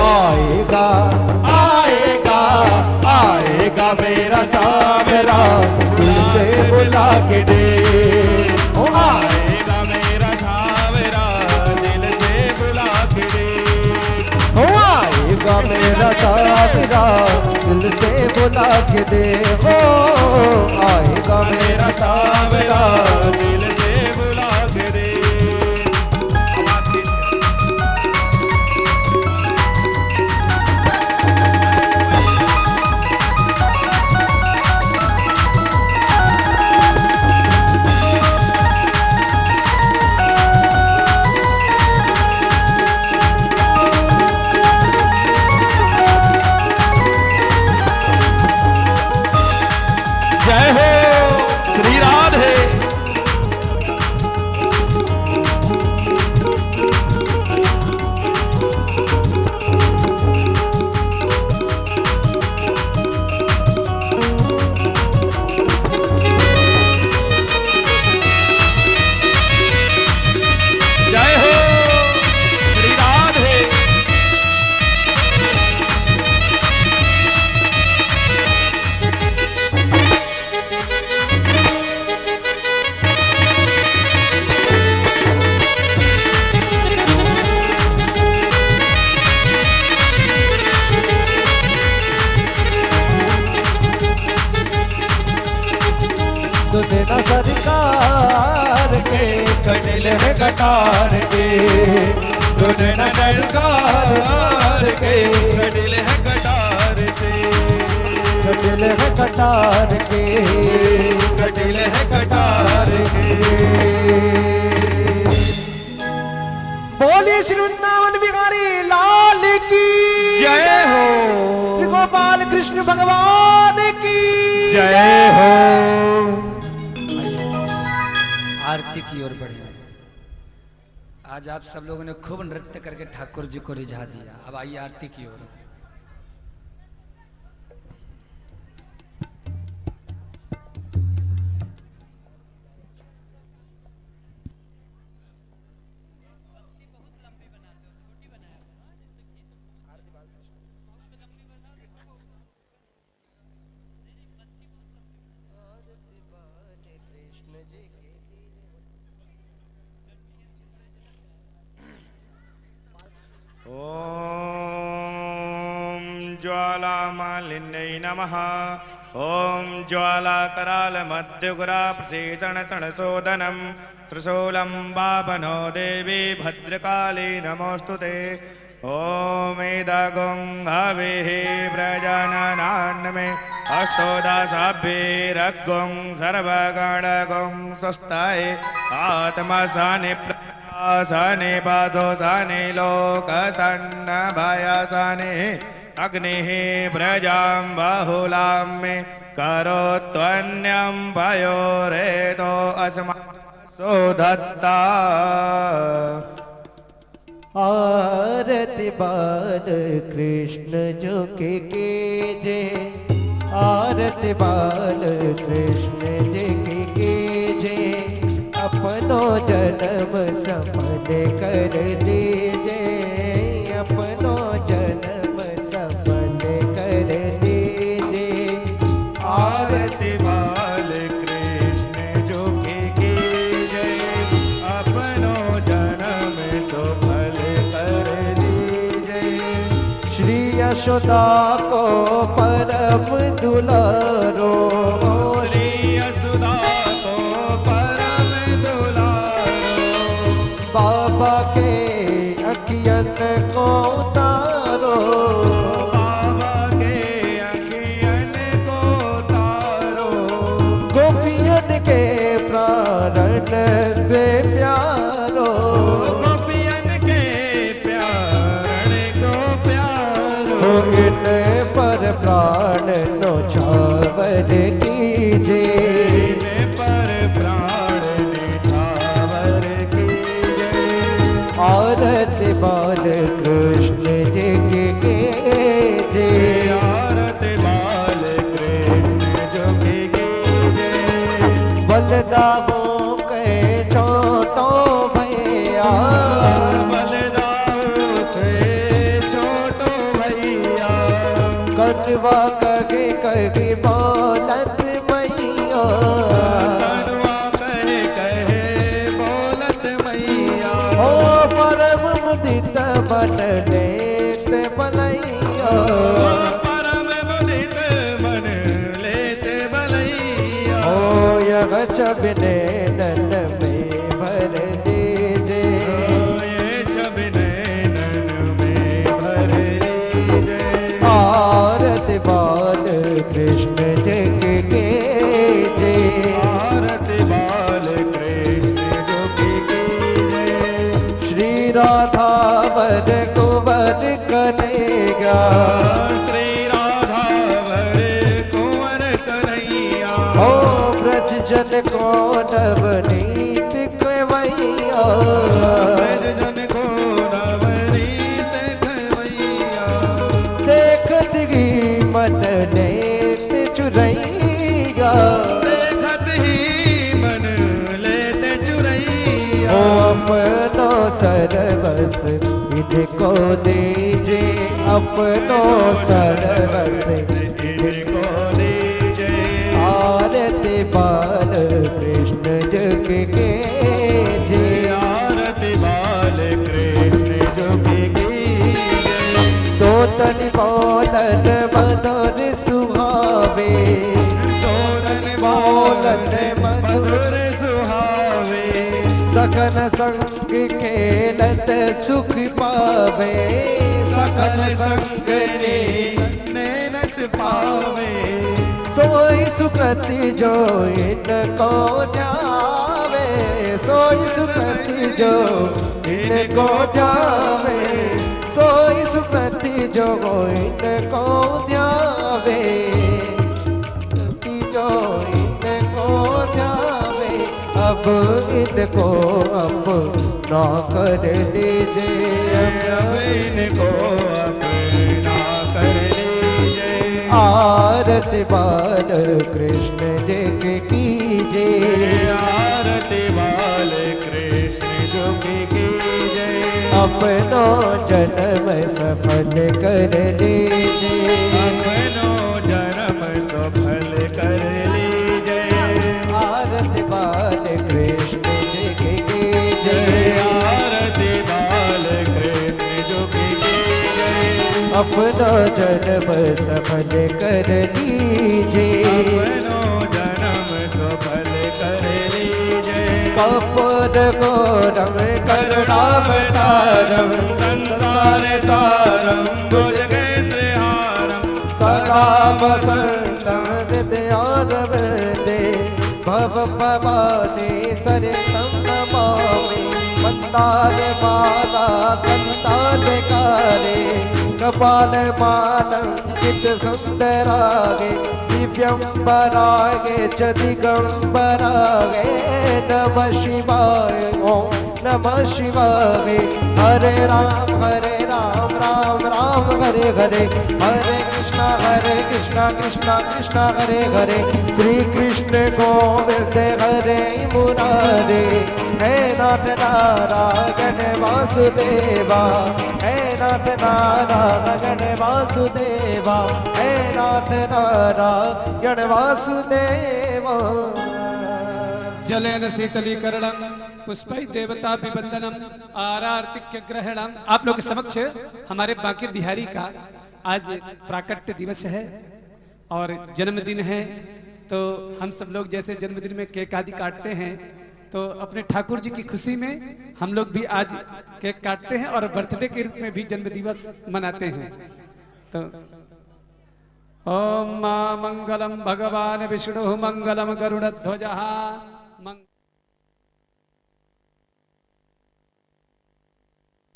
आएगा आएगा आएगा मेरा सावरा दिल से बुला के दे ओ आएगा मेरा सावरा दिल से बुला के दे ओ आएगा मेरा सावरा दिल से बुला के दे ओ आएगा मेरा सावरा दिल से बुला के दे जय हो श्री राधे जय हो श्री राधे तुझे न सरकार के कटिल है कटार के तुझे न सरकार के कटिल है कटार से कटिल है कटार के कटिल है कटार के बोलिए श्री वृंदावन बिहारी लाल की जय हो श्री गोपाल कृष्ण भगवान की जय हो आरती की ओर बढ़े। आज आप सब लोगों ने खूब नृत्य करके ठाकुर जी को रिझा दिया। अब आइए आरती की ओर। ओम ज्वालामालिन्यै नमः। ओम ज्वालाकरालमध्युग्रा प्रसेचनतणसोदनं त्रिशूलं वामनो देवी भद्रकाली नमोऽस्तुते। ओम इदगुं हविः प्रजननान्मे अष्टोदशाभिरग्गुं सर्वगणगुं स्वस्ताय आत्मसानि आसाने बाधो साने लोकसन्न भयसाने अग्निः प्रजां बहुलां मे करोत्वन्यं भयोरेतो अस्मासो दत्ता। आरती बाल कृष्ण जो के जे आरती बाल कृष्ण जे के जे अपनो जन्म सफल कर दीजे अपनो जन्म सफल कर दीजे आरती बाल कृष्ण जो के जय अपनो जन्म सफल कर दीजे श्री यशोदा को परम दुलारो श्री यशोदा को परम दुलारो बाबा के अखियन को तारो बाबा के अखियन को तारो गोपियन के प्राण से प्यारो गोपियन के प्यारण को प्यारो हो इन पर प्राण नो छावर कीजे पर प्राण निछावर कीजे आरत बाल कृष्ण जी के जे आरती बाल कृष्ण जो कीजे बलदामों के छोटो भैया बलदाऊ से छोटो भैया कटवा कगे बोलत मैया कड़वा कहे बोलत मैया ओ परम मुदित बन लेत बनैया परम मुदित मन लेते बलैया ओ यह छबिने नन में भर दीजे ये छवि नैनन में भर लीजे आरत बाल कृष्ण जग के जे आरती बाल कृष्ण जो कीजे श्री राधा वर कुंवर कनेगा श्री राधा वर कुंवर कन्हैया ओ ब्रज जन को नवनीत कवैया ब्रज जन को नवनीत खवैया देखत ही मन लेत चुरैया देखत ही मन लेते चुरैया ओ अपनो सरवस इनको दीजे अपनो सरवस इनको दीजे आरती बाल कृष्ण जग के जे आरती बाल कृष्ण जो कीजे तो तन बोलन मधुर सुहावे तोरण बोलन मधुर सुहावे सकल संग खेलत सुख पावे सकल संग नैनस पावे सोई सुकृति जो इनको जावे सोई सुकृति जो इनको जावे सोई सुकृति जो इनको जावे जो इनको जावे अब इनको अपना कर लीजिए अब इनको अपना कर लीजे आरती बाल कृष्ण जग कीजे आरती बाल कृष्ण जो कीजे अपनो जन्म सफल कर लीजिए अपनो जन्म सफल कर लीजे आरती बाल कृष्ण जग कीजे आरती बाल कृष्ण जो कीजे अपनो जन्म सफल कर लीजिए अपनो जन्म सफल कर लीजे कपूर गौरम करुणावतारम संसार सारम भुजगेंद्र हारम सदा वसंतम हृदयारव दे भव भवानी सरितम नमामि मंदार माला कंताल कारे कपाल मानं चित सुंदरागे दिव्यंबरागे च दिगंबरागे नमः शिवाय ओम नमः शिवाय। हरे राम राम राम हरे हरे, हरे कृष्णा कृष्णा कृष्णा हरे हरे, श्री कृष्ण गोविंद हरे मुरारे। हे नाथ नारायण वासुदेवा, हे नाथ नारायण वासुदेवा, हे नाथ नारायण वासुदेवा। जलेन शीतलीकरणम पुष्पै देवता विवंदनम आरार्तिक्य ग्रहणम। आप लोग के समक्ष हमारे बांके बिहारी का आज प्राकट्य दिवस है और जन्मदिन है। तो हम सब लोग जैसे जन्मदिन में केक आदि काटते हैं, तो अपने ठाकुर जी की खुशी में हम लोग भी आज केक काटते हैं और बर्थडे के रूप में भी जन्म दिवस मनाते हैं। तो ओम मां मंगलम भगवान विष्णु मंगलम गरुड़ध्वजः।